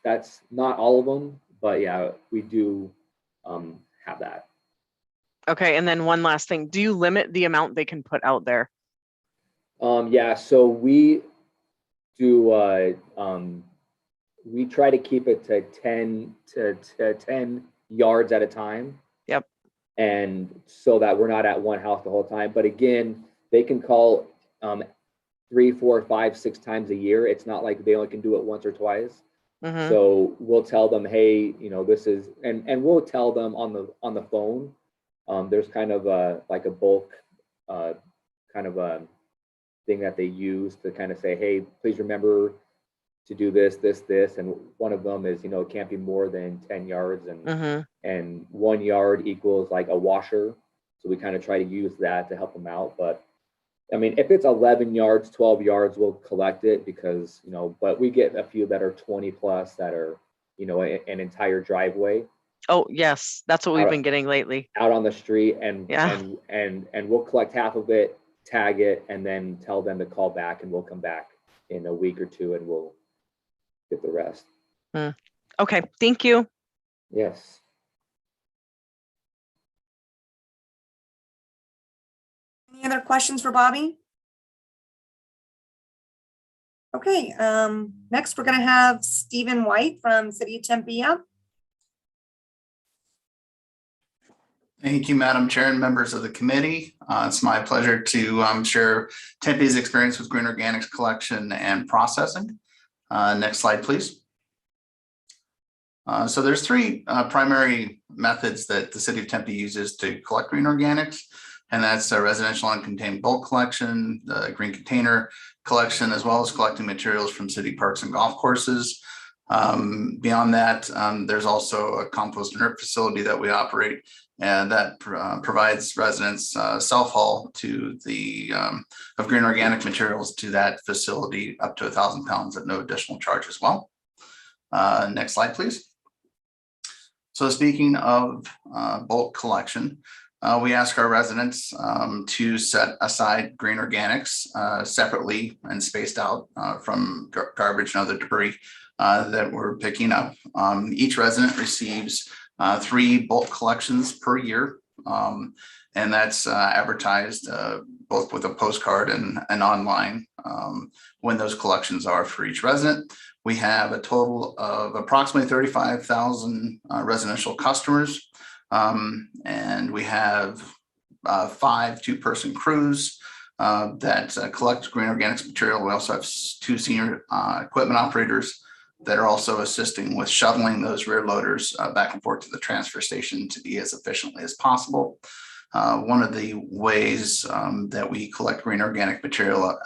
K: that's not all of them, but yeah, we do have that.
L: Okay. And then one last thing, do you limit the amount they can put out there?
K: Yeah, so we do we try to keep it to 10 yards at a time.
L: Yep.
K: And so that we're not at one house the whole time. But again, they can call 3, 4, 5, 6 times a year. It's not like they only can do it once or twice. So we'll tell them, hey, this is, and we'll tell them on the phone. There's kind of like a bulk kind of a thing that they use to kind of say, hey, please remember to do this, and one of them is, it can't be more than 10 yards, and 1 yard equals like a washer. So we kind of try to use that to help them out. But I mean, if it's 11 yards, 12 yards, we'll collect it because, but we get a few that are 20 plus that are, an entire driveway.
L: Oh, yes. That's what we've been getting lately.
K: Out on the street, and we'll collect half of it, tag it, and then tell them to call back, and we'll come back in a week or 2 and we'll get the rest.
L: Okay. Thank you.
K: Yes.
B: Any other questions for Bobby? Okay, next we're gonna have Stephen White from City of Tempe up.
M: Thank you, Madam Chair and members of the committee. It's my pleasure to share Tempe's experience with green organics collection and processing. Next slide, please. So there's three primary methods that the City of Tempe uses to collect green organics, and that's residential uncontained bulk collection, the green container collection, as well as collecting materials from city parks and golf courses. Beyond that, there's also a compost inert facility that we operate, and that provides residents self-haul to the of green organic materials to that facility up to 1,000 pounds at no additional charge as well. Next slide, please. So speaking of bulk collection, we ask our residents to set aside green organics separately and spaced out from garbage and other debris that we're picking up. Each resident receives 3 bulk collections per year, and that's advertised both with a postcard and online when those collections are for each resident. We have a total of approximately 35,000 residential customers, and we have 5 two-person crews that collect green organics material. We also have 2 senior equipment operators that are also assisting with shoveling those rear loaders back and forth to the transfer station to be as efficiently as possible. One of the ways that we collect green organic material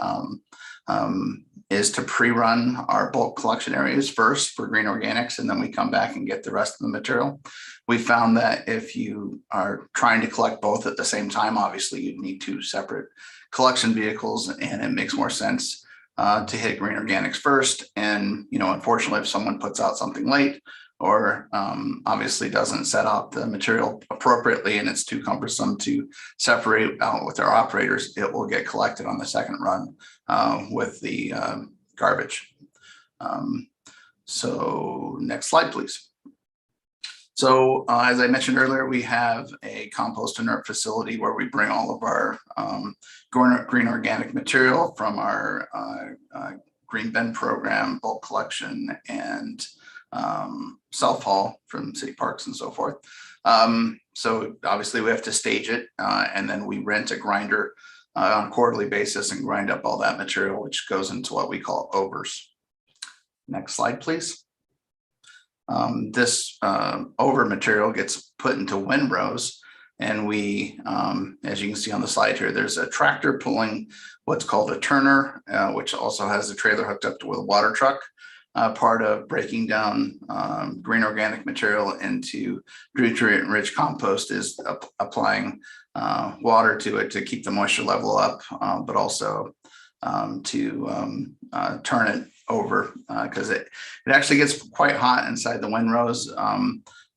M: is to pre-run our bulk collection areas first for green organics, and then we come back and get the rest of the material. We found that if you are trying to collect both at the same time, obviously you'd need 2 separate collection vehicles, and it makes more sense to hit green organics first. And, you know, unfortunately, if someone puts out something late or obviously doesn't set up the material appropriately and it's too cumbersome to separate out with our operators, it will get collected on the second run with the garbage. So next slide, please. So as I mentioned earlier, we have a compost inert facility where we bring all of our green organic material from our green bin program, bulk collection, and self-haul from city parks and so forth. So obviously we have to stage it, and then we rent a grinder on a quarterly basis and grind up all that material, which goes into what we call overs. Next slide, please. This over material gets put into windrows, and we, as you can see on the slide here, there's a tractor pulling what's called a turner, which also has a trailer hooked up to a water truck. Part of breaking down green organic material into nutrient-rich compost is applying water to it to keep the moisture level up, but also to turn it over because it actually gets quite hot inside the windrows,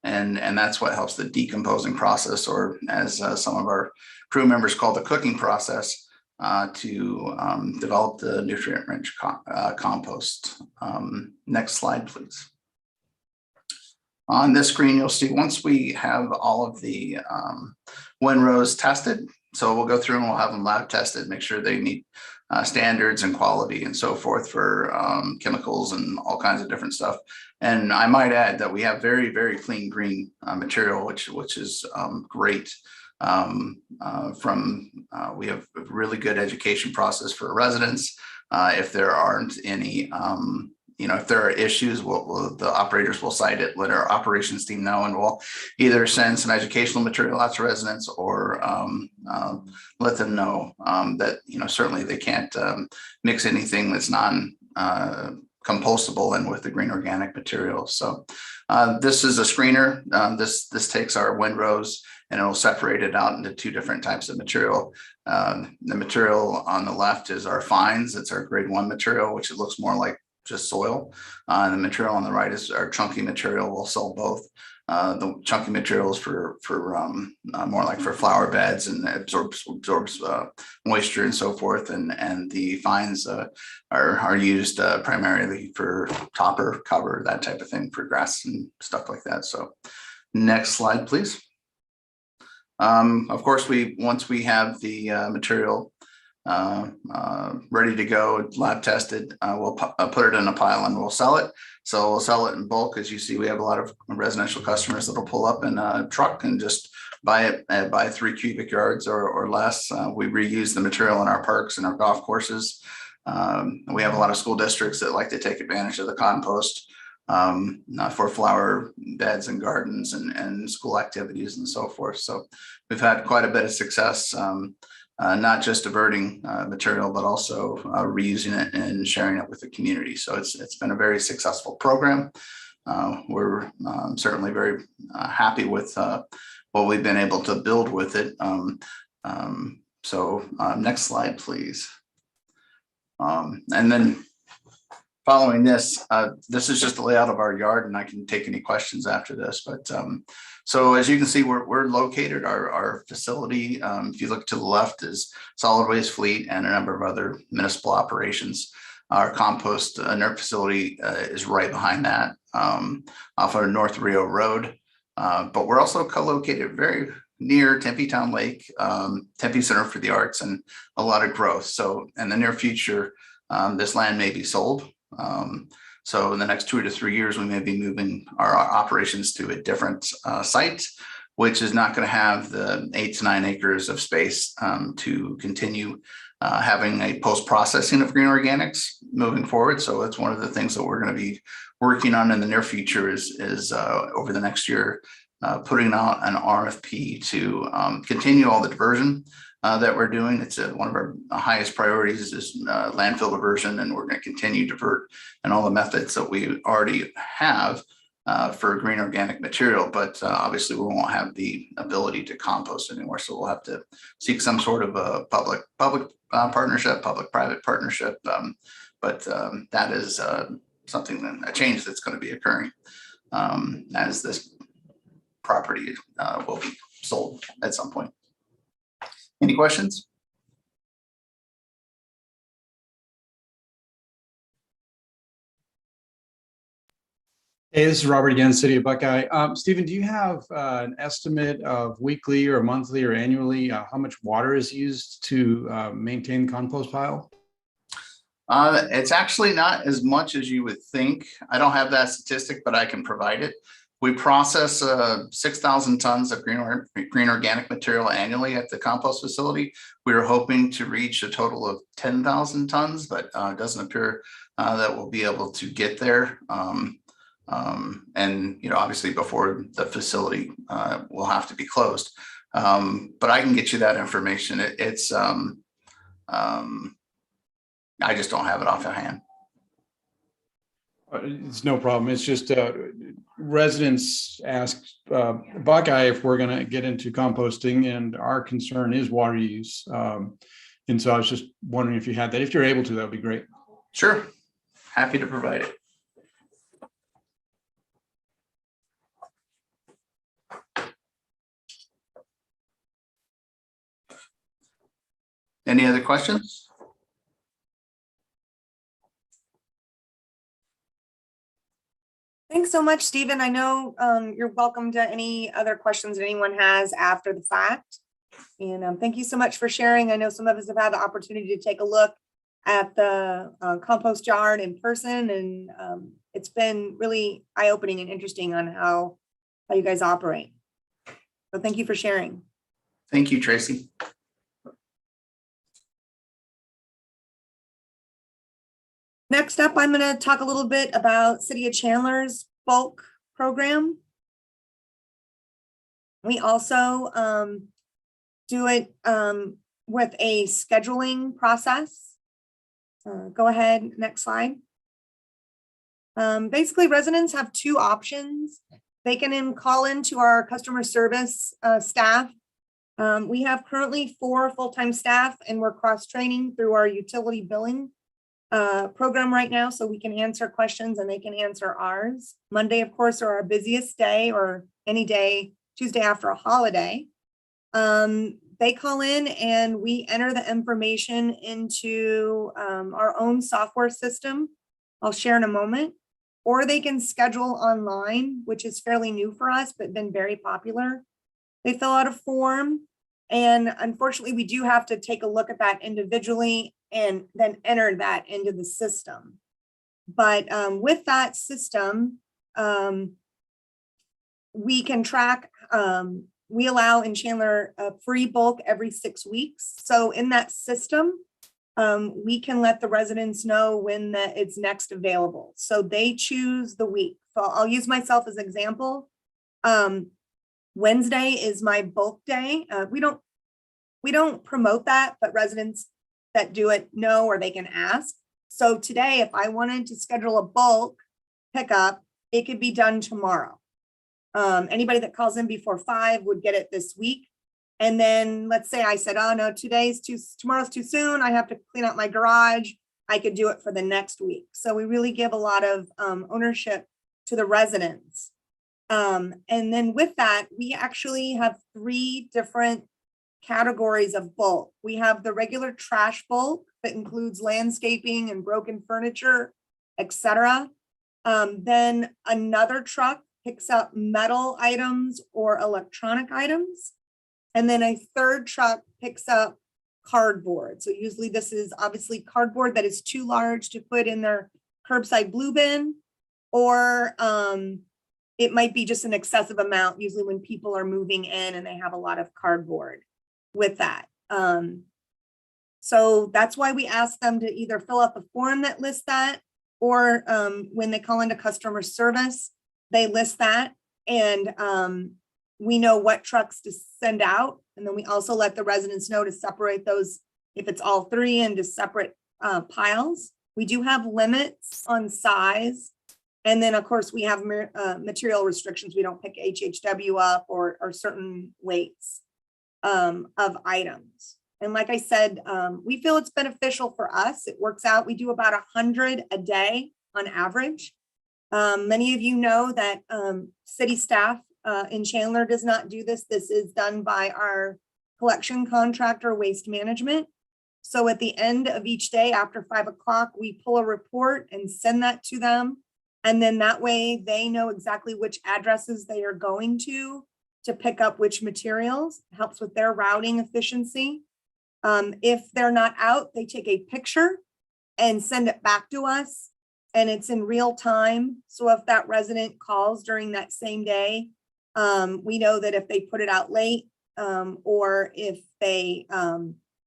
M: and that's what helps the decomposing process, or as some of our crew members call the cooking process, to develop the nutrient-rich compost. Next slide, please. On this screen, you'll see once we have all of the windrows tested, so we'll go through and we'll have them lab tested, make sure they meet standards and quality and so forth for chemicals and all kinds of different stuff. And I might add that we have very, very clean green material, which is great. We have a really good education process for residents. If there aren't any, if there are issues, the operators will cite it, let our operations team know, and we'll either send some educational material out to residents or let them know that, certainly they can't mix anything that's compostable in with the green organic material. So this is a screener. This takes our windrows and it'll separate it out into 2 different types of material. The material on the left is our fines. It's our grade 1 material, which it looks more like just soil. And the material on the right is our chunky material. We'll sell both. The chunky materials for more like for flower beds and absorbs moisture and so forth, and the fines are used primarily for topper cover, that type of thing, for grass and stuff like that. So next slide, please. Of course, once we have the material ready to go, lab tested, we'll put it in a pile and we'll sell it. So we'll sell it in bulk. As you see, we have a lot of residential customers that'll pull up in a truck and just buy it, buy 3 cubic yards or less. We reuse the material in our parks and our golf courses. We have a lot of school districts that like to take advantage of the compost for flower beds and gardens and school activities and so forth. So we've had quite a bit of success, not just diverting material, but also reusing it and sharing it with the community. So it's been a very successful program. We're certainly very happy with what we've been able to build with it. Next slide, please. And then following this, this is just the layout of our yard, and I can take any questions after this. But so as you can see, we're located, our facility, if you look to the left, is solid waste fleet and a number of other municipal operations. Our compost inert facility is right behind that off of North Rio Road. But we're also co-located very near Tempe Town Lake, Tempe Center for the Arts, and a lot of growth. So in the near future, this land may be sold. So in the next 2 to 3 years, we may be moving our operations to a different site, which is not going to have the 8 to 9 acres of space to continue having a post-processing of green organics moving forward. So that's one of the things that we're going to be working on in the near future is over the next year, putting out an RFP to continue all the diversion that we're doing. It's one of our highest priorities is landfill diversion, and we're going to continue to divert and all the methods that we already have for green organic material. But obviously we won't have the ability to compost anymore. So we'll have to seek some sort of a public partnership, public-private partnership. But that is something, a change that's going to be occurring as this property will be sold at some point. Any questions?
J: Hey, this is Robert again, City of Buckeye. Stephen, do you have an estimate of weekly or monthly or annually how much water is used to maintain the compost pile?
M: It's actually not as much as you would think. I don't have that statistic, but I can provide it. We process 6,000 tons of green organic material annually at the compost facility. We are hoping to reach a total of 10,000 tons, but it doesn't appear that we'll be able to get there. And obviously before the facility will have to be closed. But I can get you that information. I just don't have it off the hand.
J: It's no problem. It's just residents asked Buckeye if we're going to get into composting, and our concern is water use. And so I was just wondering if you had that. If you're able to, that would be great.
M: Sure. Happy to provide it. Any other questions?
B: Thanks so much, Stephen. I know you're welcome to any other questions that anyone has after the fact. And thank you so much for sharing. I know some of us have had the opportunity to take a look at the compost yard in person, and it's been really eye-opening and interesting on how you guys operate. So thank you for sharing.
M: Thank you, Tracy.
B: Next up, I'm going to talk a little bit about City of Chandler's bulk program. We also do it with a scheduling process. Go ahead, next slide. Basically, residents have 2 options. They can call into our customer service staff. We have currently 4 full-time staff, and we're cross-training through our utility billing program right now, so we can answer questions and they can answer ours. Monday, of course, are our busiest day, or any day, Tuesday after a holiday. They call in and we enter the information into our own software system. I'll share in a moment. Or they can schedule online, which is fairly new for us, but been very popular. They fill out a form, and unfortunately, we do have to take a look at that individually and then enter that into the system. But with that system, we can track, we allow in Chandler a free bulk every 6 weeks. So in that system, we can let the residents know when it's next available. So they choose the week. So I'll use myself as an example. Wednesday is my bulk day. We don't promote that, but residents that do it know, or they can ask. So today, if I wanted to schedule a bulk pickup, it could be done tomorrow. Anybody that calls in before 5 would get it this week. And then let's say I said, oh no, tomorrow's too soon. I have to clean out my garage. I could do it for the next week. So we really give a lot of ownership to the residents. And then with that, we actually have 3 different categories of bulk. We have the regular trash bulk that includes landscaping and broken furniture, etc. Then another truck picks up metal items or electronic items. And then a third truck picks up cardboard. So usually this is obviously cardboard that is too large to put in their curbside blue bin, or it might be just an excessive amount, usually when people are moving in and they have a lot of cardboard with that. So that's why we ask them to either fill out the form that lists that, or when they call into customer service, they list that, and we know what trucks to send out. And then we also let the residents know to separate those, if it's all 3, into separate piles. We do have limits on size. And then of course we have material restrictions. We don't pick HHW up or certain weights of items. And like I said, we feel it's beneficial for us. It works out. We do about 100 a day on average. Many of you know that city staff in Chandler does not do this. This is done by our collection contractor, Waste Management. So at the end of each day after 5 o'clock, we pull a report and send that to them. And then that way they know exactly which addresses they are going to pick up which materials. It helps with their routing efficiency. If they're not out, they take a picture and send it back to us, and it's in real time. So if that resident calls during that same day, we know that if they put it out late, or if they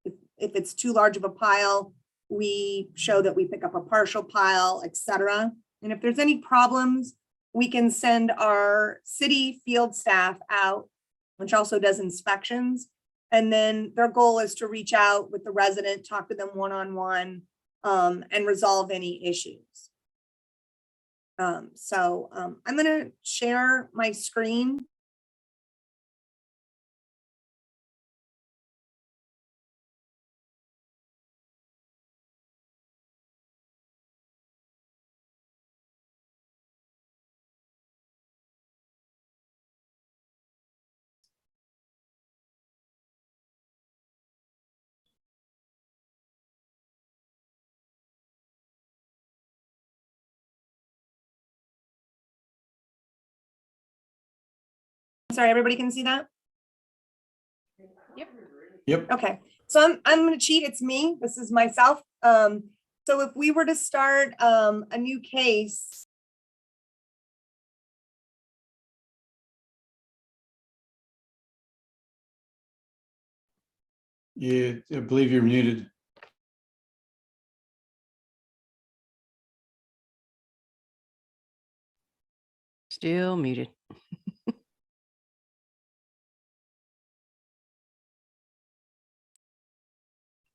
B: if it's too large of a pile, we show that we pick up a partial pile, etc. And if there's any problems, we can send our city field staff out, which also does inspections. And then their goal is to reach out with the resident, talk to them one-on-one, and resolve any issues. I'm going to share my screen. Sorry, everybody can see that?
J: Yep.
B: Okay, so I'm going to cheat. It's me. This is myself. So if we were to start a new case,
J: Yeah, I believe you're muted.
N: Still muted.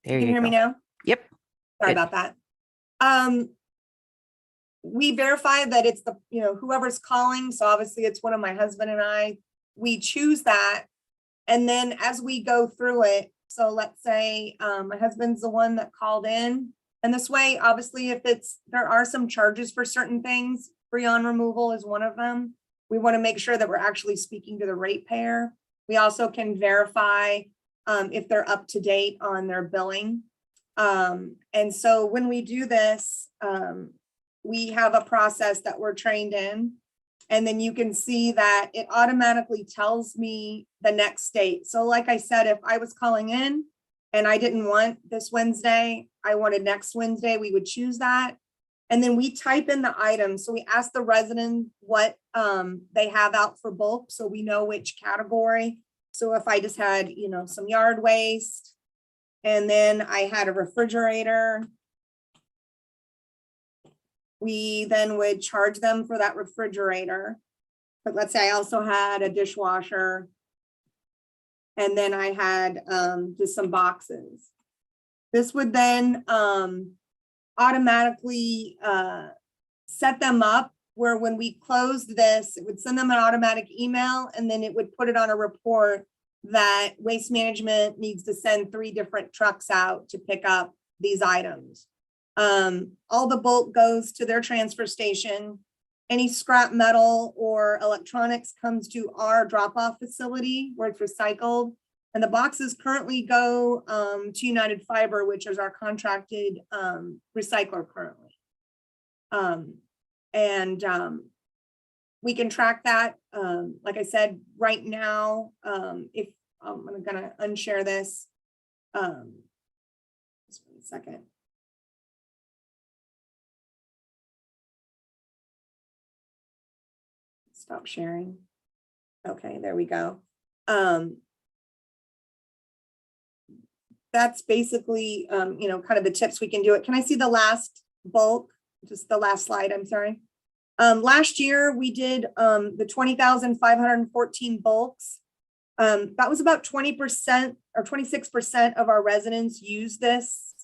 N: There
B: you
N: you
B: hear me
N: go.
B: now?
N: Yep.
B: Sorry
N: Good.
B: about that. We verify that it's the, whoever's calling. So obviously it's one of my husband and I. We choose that. And then as we go through it, so let's say my husband's the one that called in. And this way, obviously, if there are some charges for certain things, freon removal is one of them. We want to make sure that we're actually speaking to the ratepayer. We also can verify if they're up to date on their billing. And so when we do this, we have a process that we're trained in. And then you can see that it automatically tells me the next date. So like I said, if I was calling in and I didn't want this Wednesday, I wanted next Wednesday, we would choose that. And then we type in the item. So we ask the resident what they have out for bulk, so we know which category. So if I just had, you know, some yard waste, and then I had a refrigerator, we then would charge them for that refrigerator. But let's say I also had a dishwasher, and then I had just some boxes. This would then automatically set them up where when we closed this, it would send them an automatic email, and then it would put it on a report that Waste Management needs to send 3 different trucks out to pick up these items. All the bulk goes to their transfer station. Any scrap metal or electronics comes to our drop-off facility where it's recycled. And the boxes currently go to United Fiber, which is our contracted recycler currently. We can track that. Like I said, right now, if I'm gonna unshare this. Just 1 second. Stop sharing. Okay, there we go. That's basically, you know, kind of the tips we can do it. Can I see the last bulk? Just the last slide, I'm sorry. Last year we did the 20,514 bulks. That was about 20% or 26% of our residents use this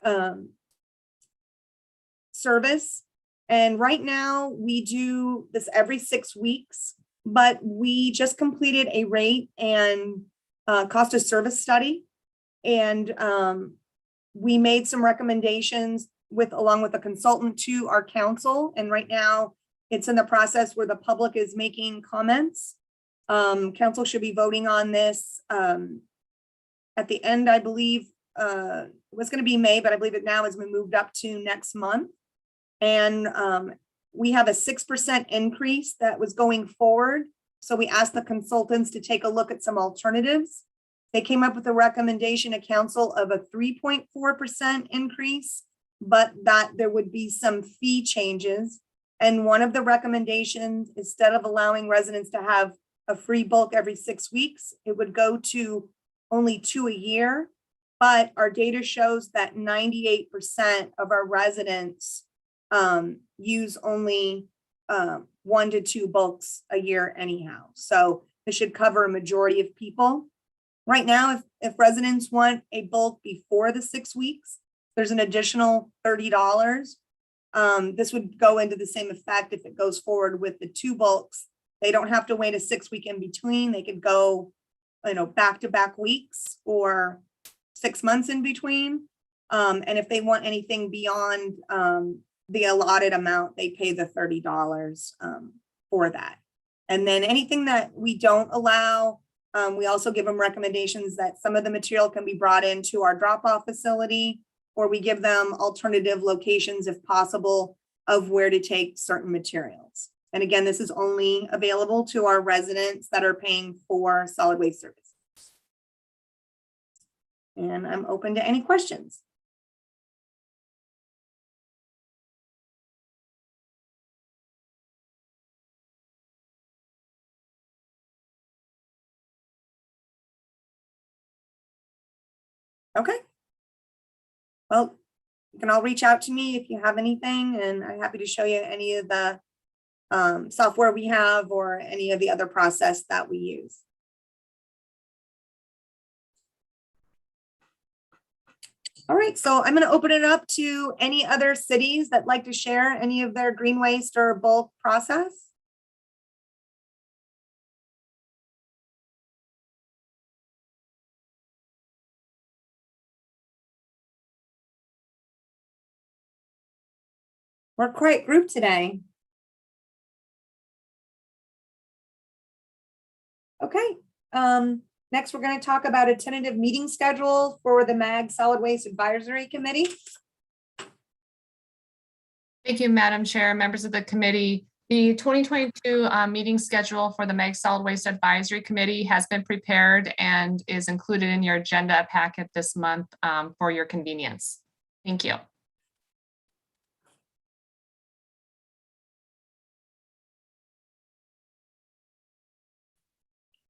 B: service. And right now we do this every 6 weeks, but we just completed a rate and cost of service study. And we made some recommendations along with a consultant to our council. And right now it's in the process where the public is making comments. Council should be voting on this at the end, I believe. It was going to be May, but I believe it now has been moved up to next month. And we have a 6% increase that was going forward. So we asked the consultants to take a look at some alternatives. They came up with a recommendation to council of a 3.4% increase, but that there would be some fee changes. And one of the recommendations, instead of allowing residents to have a free bulk every 6 weeks, it would go to only 2 a year. But our data shows that 98% of our residents use only 1 to 2 bulks a year anyhow. So this should cover a majority of people. Right now, if residents want a bulk before the 6 weeks, there's an additional $30. This would go into the same effect if it goes forward with the 2 bulks. They don't have to wait a 6 week in between. They could go, you know, back-to-back weeks or 6 months in between. And if they want anything beyond the allotted amount, they pay the $30 for that. And then anything that we don't allow, we also give them recommendations that some of the material can be brought into our drop-off facility, or we give them alternative locations if possible of where to take certain materials. And again, this is only available to our residents that are paying for solid waste services. And I'm open to any questions. Okay. Well, you can all reach out to me if you have anything, and I'm happy to show you any of the software we have or any of the other process that we use. All right, so I'm going to open it up to any other cities that like to share any of their green waste or bulk process. We're quite grouped today. Okay. Next, we're going to talk about a tentative meeting schedule for the MAG Solid Waste Advisory Committee.
A: Thank you, Madam Chair, members of the committee. The 2022 meeting schedule for the Meg Solid Waste Advisory Committee has been prepared and is included in your agenda packet this month for your convenience. Thank you.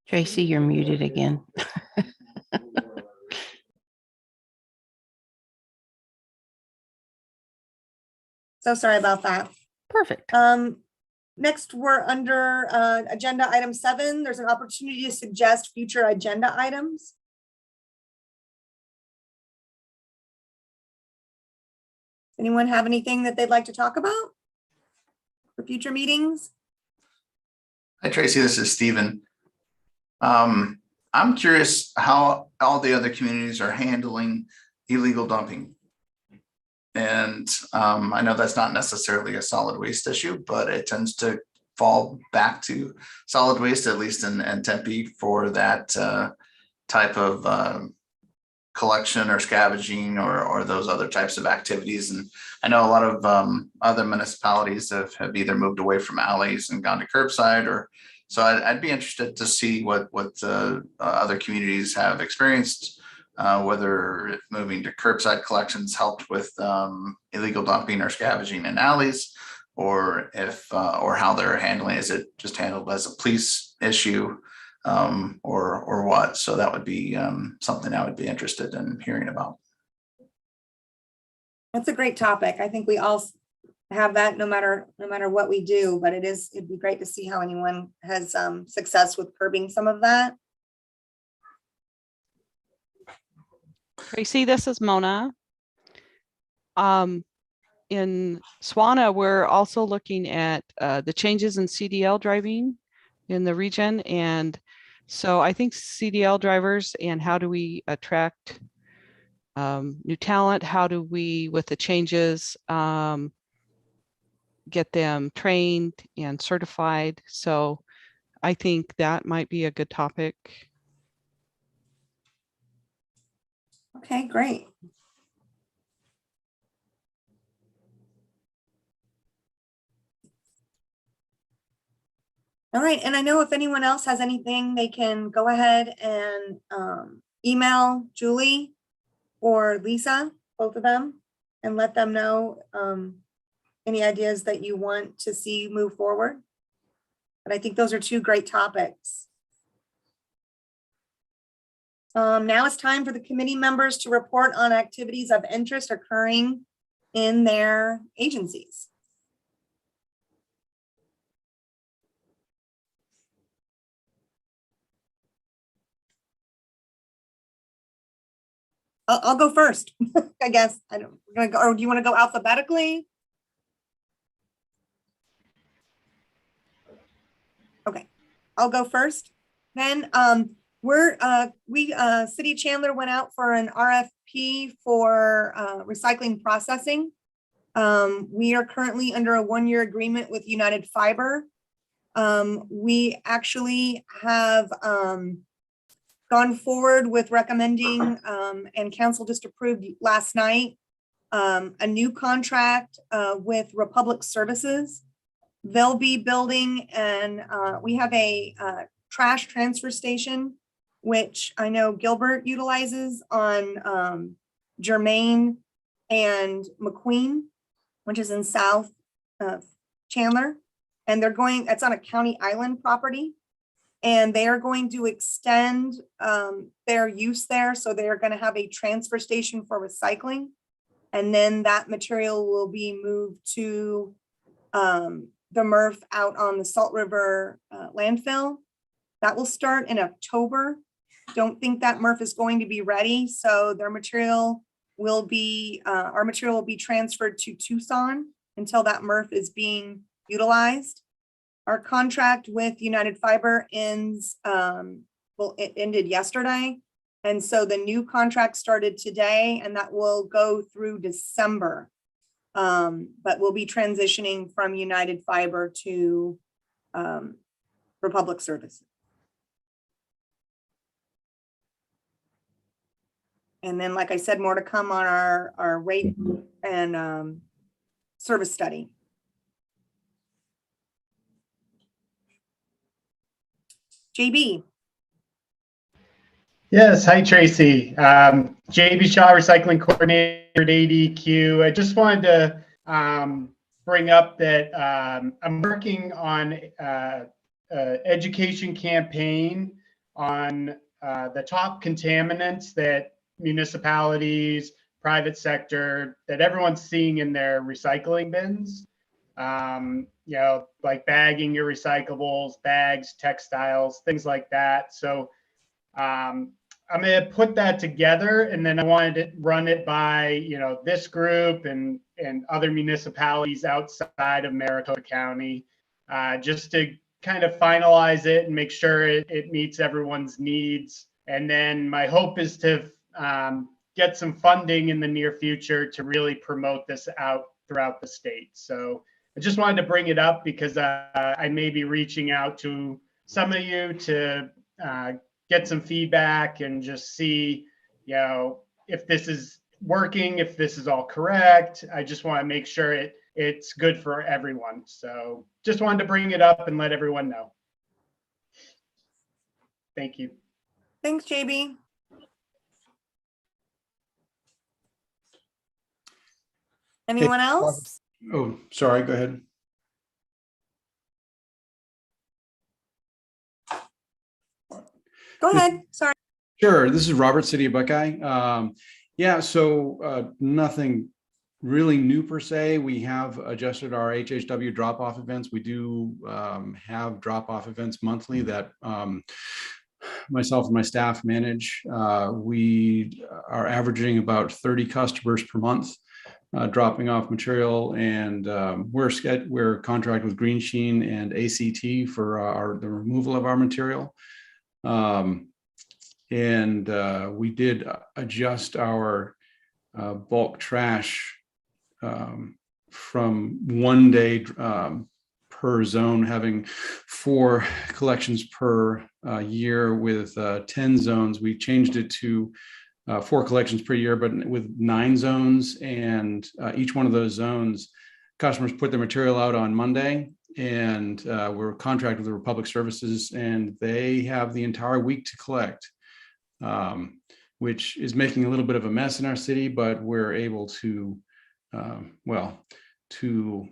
N: Tracy, you're muted again.
B: So sorry about that.
N: Perfect.
B: Next, we're under agenda item 7. There's an opportunity to suggest future agenda items. Anyone have anything that they'd like to talk about for future meetings?
M: Hi, Tracy, this is Stephen. I'm curious how all the other communities are handling illegal dumping. And I know that's not necessarily a solid waste issue, but it tends to fall back to solid waste, at least in Tempe, for that type of collection or scavenging or those other types of activities. And I know a lot of other municipalities have either moved away from alleys and gone to curbside, or so I'd be interested to see what other communities have experienced, whether moving to curbside collections helped with illegal dumping or scavenging in alleys, or if or how they're handling. Is it just handled as a police issue, or what? So that would be something I would be interested in hearing about.
B: That's a great topic. I think we all have that no matter what we do, but it'd be great to see how anyone has success with curbing some of that.
E: Tracy, this is Mona. In SWANA, we're also looking at the changes in CDL driving in the region. And so I think CDL drivers and how do we attract new talent? How do we, with the changes, get them trained and certified? So I think that might be a good topic.
B: Okay, great. All right, and I know if anyone else has anything, they can go ahead and email Julie or Lisa, both of them, and let them know any ideas that you want to see move forward. But I think those are two great topics. Now it's time for the committee members to report on activities of interest occurring in their agencies. I'll go first, I guess. We're gonna go, or do you want to go alphabetically? Okay, I'll go first. Then City of Chandler went out for an RFP for recycling processing. We are currently under a 1-year agreement with United Fiber. We actually have gone forward with recommending, and council just approved last night, a new contract with Republic Services. They'll be building, and we have a trash transfer station, which I know Gilbert utilizes on Germain and McQueen, which is in South Chandler. And they're going, it's on a county island property. And they are going to extend their use there. So they are going to have a transfer station for recycling. And then that material will be moved to the MRF out on the Salt River landfill. That will start in October. Don't think that MRF is going to be ready. So their material will be, our material will be transferred to Tucson until that MRF is being utilized. Our contract with United Fiber ends, well, it ended yesterday. And so the new contract started today, and that will go through December. But we'll be transitioning from United Fiber to Republic Services. And then, like I said, more to come on our rate and service study. JB.
O: Yes, hi Tracy. JB Shaw, Recycling Coordinator at ADQ. I just wanted to bring up that I'm working on an education campaign on the top contaminants that municipalities, private sector, that everyone's seeing in their recycling bins. You know, like bagging your recyclables, bags, textiles, things like that. So I'm going to put that together, and then I wanted to run it by, you know, this group and other municipalities outside of Maricopa County, just to kind of finalize it and make sure it meets everyone's needs. And then my hope is to get some funding in the near future to really promote this out throughout the state. So I just wanted to bring it up because I may be reaching out to some of you to get some feedback and just see, you know, if this is working, if this is all correct. I just want to make sure it's good for everyone. So just wanted to bring it up and let everyone know. Thank you.
B: Thanks, JB. Anyone else?
J: Oh, sorry, go ahead.
B: Go ahead. Sorry.
J: Sure. This is Robert, City of Buckeye. Yeah, so nothing really new per se. We have adjusted our HHW drop-off events. We do have drop-off events monthly that myself and my staff manage. We are averaging about 30 customers per month dropping off material, and we're contracted with Green Sheen and ACT for the removal of our material. We did adjust our bulk trash from 1 day per zone, having 4 collections per year with 10 zones. We changed it to 4 collections per year, but with 9 zones, and each one of those zones, customers put their material out on Monday, and we're contracted with the Republic Services, and they have the entire week to collect. Which is making a little bit of a mess in our city, but we're able to, to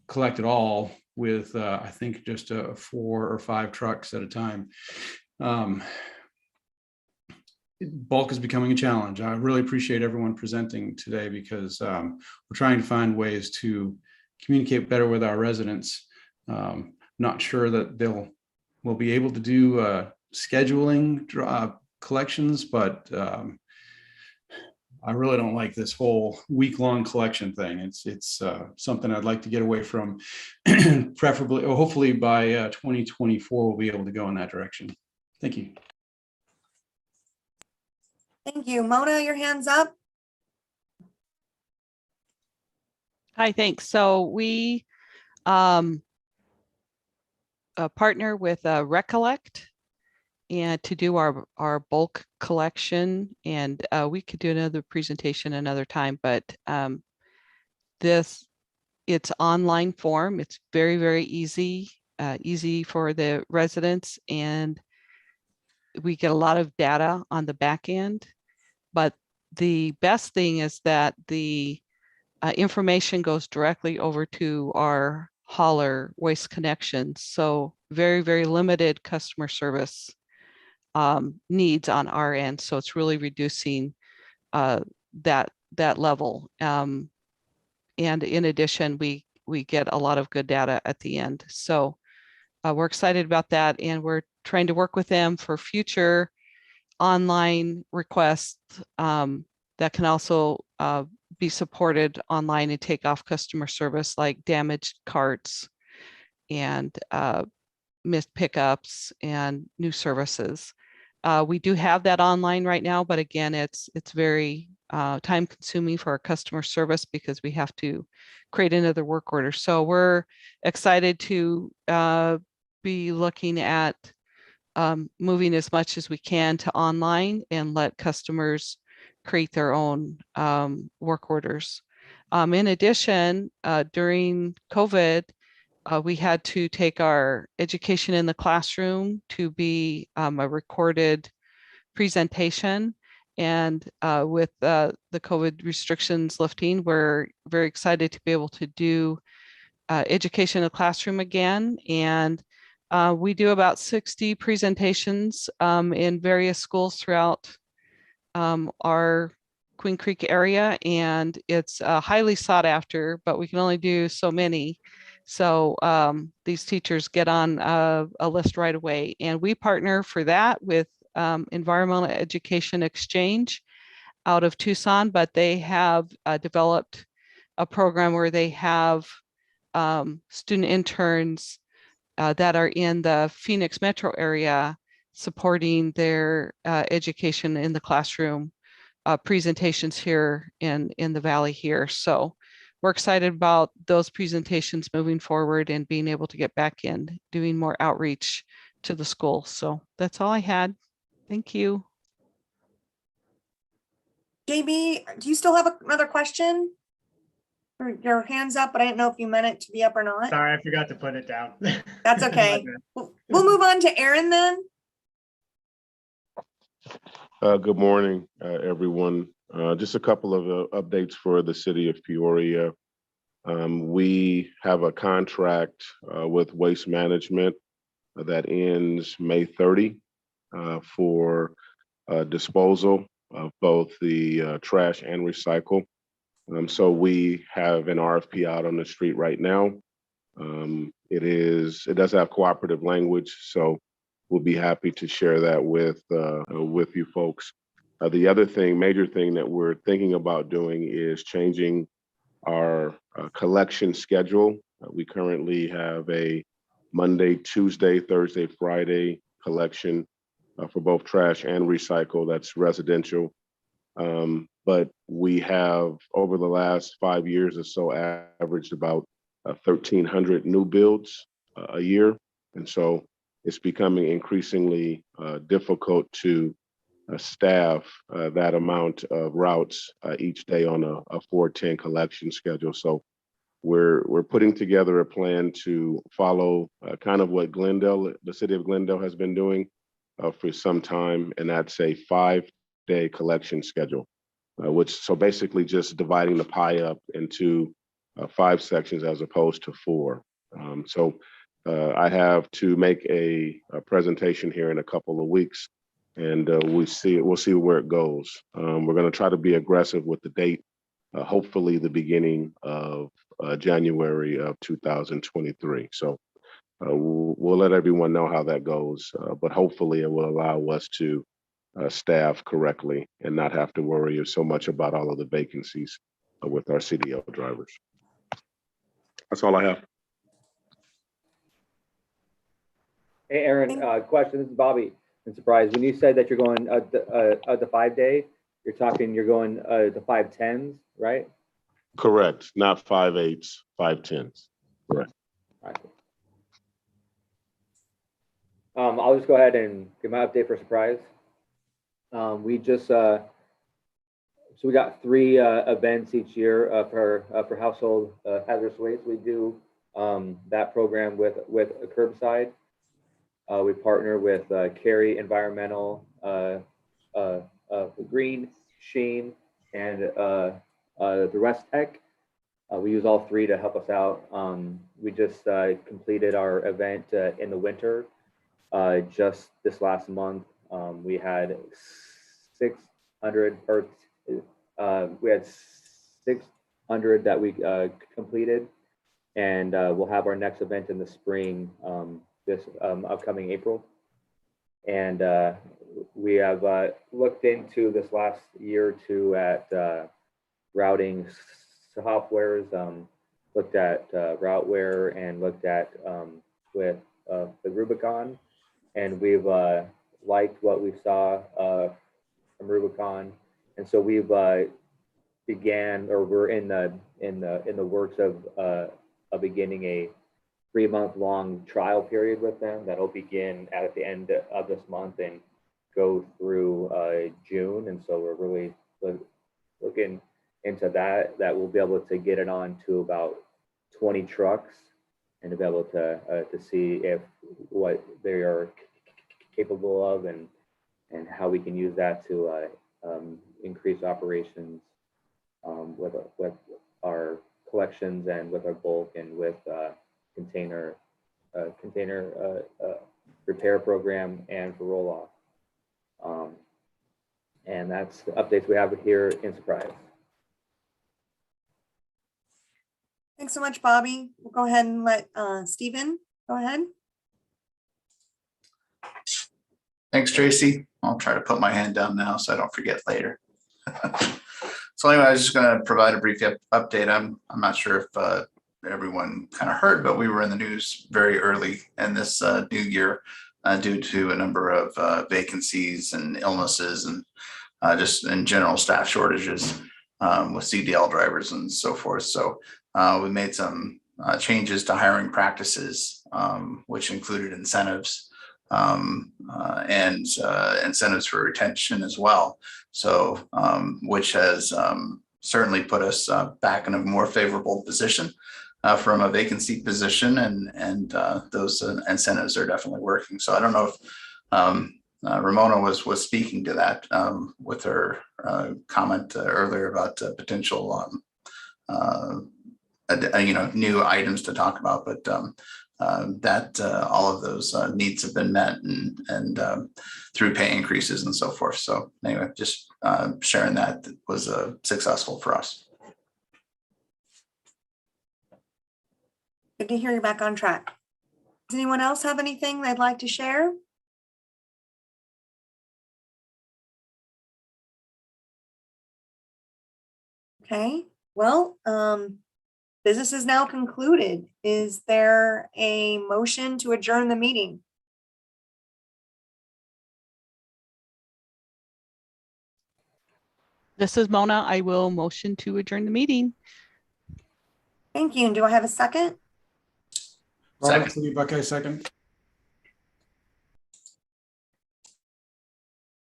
J: collect it all with, I think, just 4 or 5 trucks at a time. Bulk is becoming a challenge. I really appreciate everyone presenting today because we're trying to find ways to communicate better with our residents. Not sure that we'll be able to do scheduling collections, but I really don't like this whole week-long collection thing. It's something I'd like to get away from, preferably, or hopefully by 2024, we'll be able to go in that direction. Thank you.
B: Thank you. Mona, your hand's up.
E: Hi, thanks. So we partner with Recollect and to do our bulk collection, and we could do another presentation another time, but it's online form. It's very, very easy for the residents, and we get a lot of data on the back end. But the best thing is that the information goes directly over to our hauler Waste Connections. So very, very limited customer service needs on our end. So it's really reducing that level. And in addition, we get a lot of good data at the end. So we're excited about that, and we're trying to work with them for future online requests that can also be supported online and take off customer service, like damaged carts and missed pickups and new services. We do have that online right now, but again, it's very time consuming for our customer service because we have to create another work order. So we're excited to be looking at moving as much as we can to online and let customers create their own work orders. In addition, during COVID, we had to take our education in the classroom to be a recorded presentation. And with the COVID restrictions lifting, we're very excited to be able to do education in the classroom again. And we do about 60 presentations in various schools throughout our Queen Creek area, and it's highly sought after, but we can only do so many. So these teachers get on a list right away, and we partner for that with Environmental Education Exchange out of Tucson, but they have developed a program where they have student interns that are in the Phoenix metro area supporting their education in the classroom presentations here in the valley here. So we're excited about those presentations moving forward and being able to get back in doing more outreach to the school. So that's all I had. Thank you.
B: JB, do you still have another question? Or your hand's up, but I didn't know if you meant it to be up or not.
O: Sorry, I forgot to put it down.
B: That's okay. We'll move on to Aaron then.
H: Good morning, everyone. Just a couple of updates for the city of Peoria. We have a contract with Waste Management that ends May 30 for disposal of both the trash and recycle. So we have an RFP out on the street right now. It does have cooperative language, so we'll be happy to share that with you folks. The other major thing that we're thinking about doing is changing our collection schedule. We currently have a Monday, Tuesday, Thursday, Friday collection for both trash and recycle. That's residential. But we have, over the last 5 years or so, averaged about 1,300 new builds a year. And so it's becoming increasingly difficult to staff that amount of routes each day on a 410 collection schedule. So we're putting together a plan to follow kind of what the city of Glendale has been doing for some time, and that's a 5-day collection schedule. So basically just dividing the pie up into 5 sections as opposed to 4. So I have to make a presentation here in a couple of weeks, and we'll see where it goes. We're going to try to be aggressive with the date, hopefully the beginning of January of 2023. So we'll let everyone know how that goes, but hopefully it will allow us to staff correctly and not have to worry so much about all of the vacancies with our CDL drivers. That's all I have.
K: Hey, Aaron, question. This is Bobby. I'm surprised when you said that you're going the 5-day. You're going the 510s, right?
H: Correct. Not 5/8, 5/10s. Correct.
K: Right. I'll just go ahead and give my update for surprise. We just so we got 3 events each year for household hazardous waste. We do that program with a curbside. We partner with Cary Environmental, Green, Sheen, and the Rest Tech. We use all 3 to help us out. We just completed our event in the winter just this last month. We had 600 that we completed, and we'll have our next event in the spring this upcoming April. And we have looked into this last year or 2 at routing softwares, looked at Routeware, and looked at with the Rubicon, and we've liked what we saw from Rubicon, and so we've we're in the works of beginning a 3-month-long trial period with them that'll begin at the end of this month and go through June. And so we're really looking into that we'll be able to get it on to about 20 trucks and to be able to see if what they are capable of and how we can use that to increase operations with our collections and with our bulk and with container repair program and for roll off. And that's the updates we have here in Surprise.
B: Thanks so much, Bobby. We'll go ahead and let Stephen go ahead.
M: Thanks, Tracy. I'll try to put my hand down now so I don't forget later. So anyway, I was just going to provide a brief update. I'm not sure if everyone kind of heard, but we were in the news very early in this new year due to a number of vacancies and illnesses and just in general staff shortages with CDL drivers and so forth. So we made some changes to hiring practices, which included incentives and incentives for retention as well. So which has certainly put us back in a more favorable position from a vacancy position, and those incentives are definitely working. So I don't know if Ramona was speaking to that with her comment earlier about potential new items to talk about, but that all of those needs have been met and through pay increases and so forth. So anyway, just sharing that was successful for us.
B: Good to hear you're back on track. Does anyone else have anything they'd like to share? Okay, well, business is now concluded. Is there a motion to adjourn the meeting?
E: This is Mona. I will motion to adjourn the meeting.
B: Thank you. And do I have a second?
J: Robert City Buckeye, second.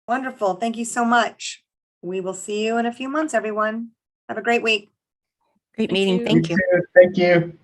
B: Wonderful. Thank you so much. We will see you in a few months, everyone. Have a great week.
N: Great meeting.
E: you.
N: Thank you.
O: Thank you.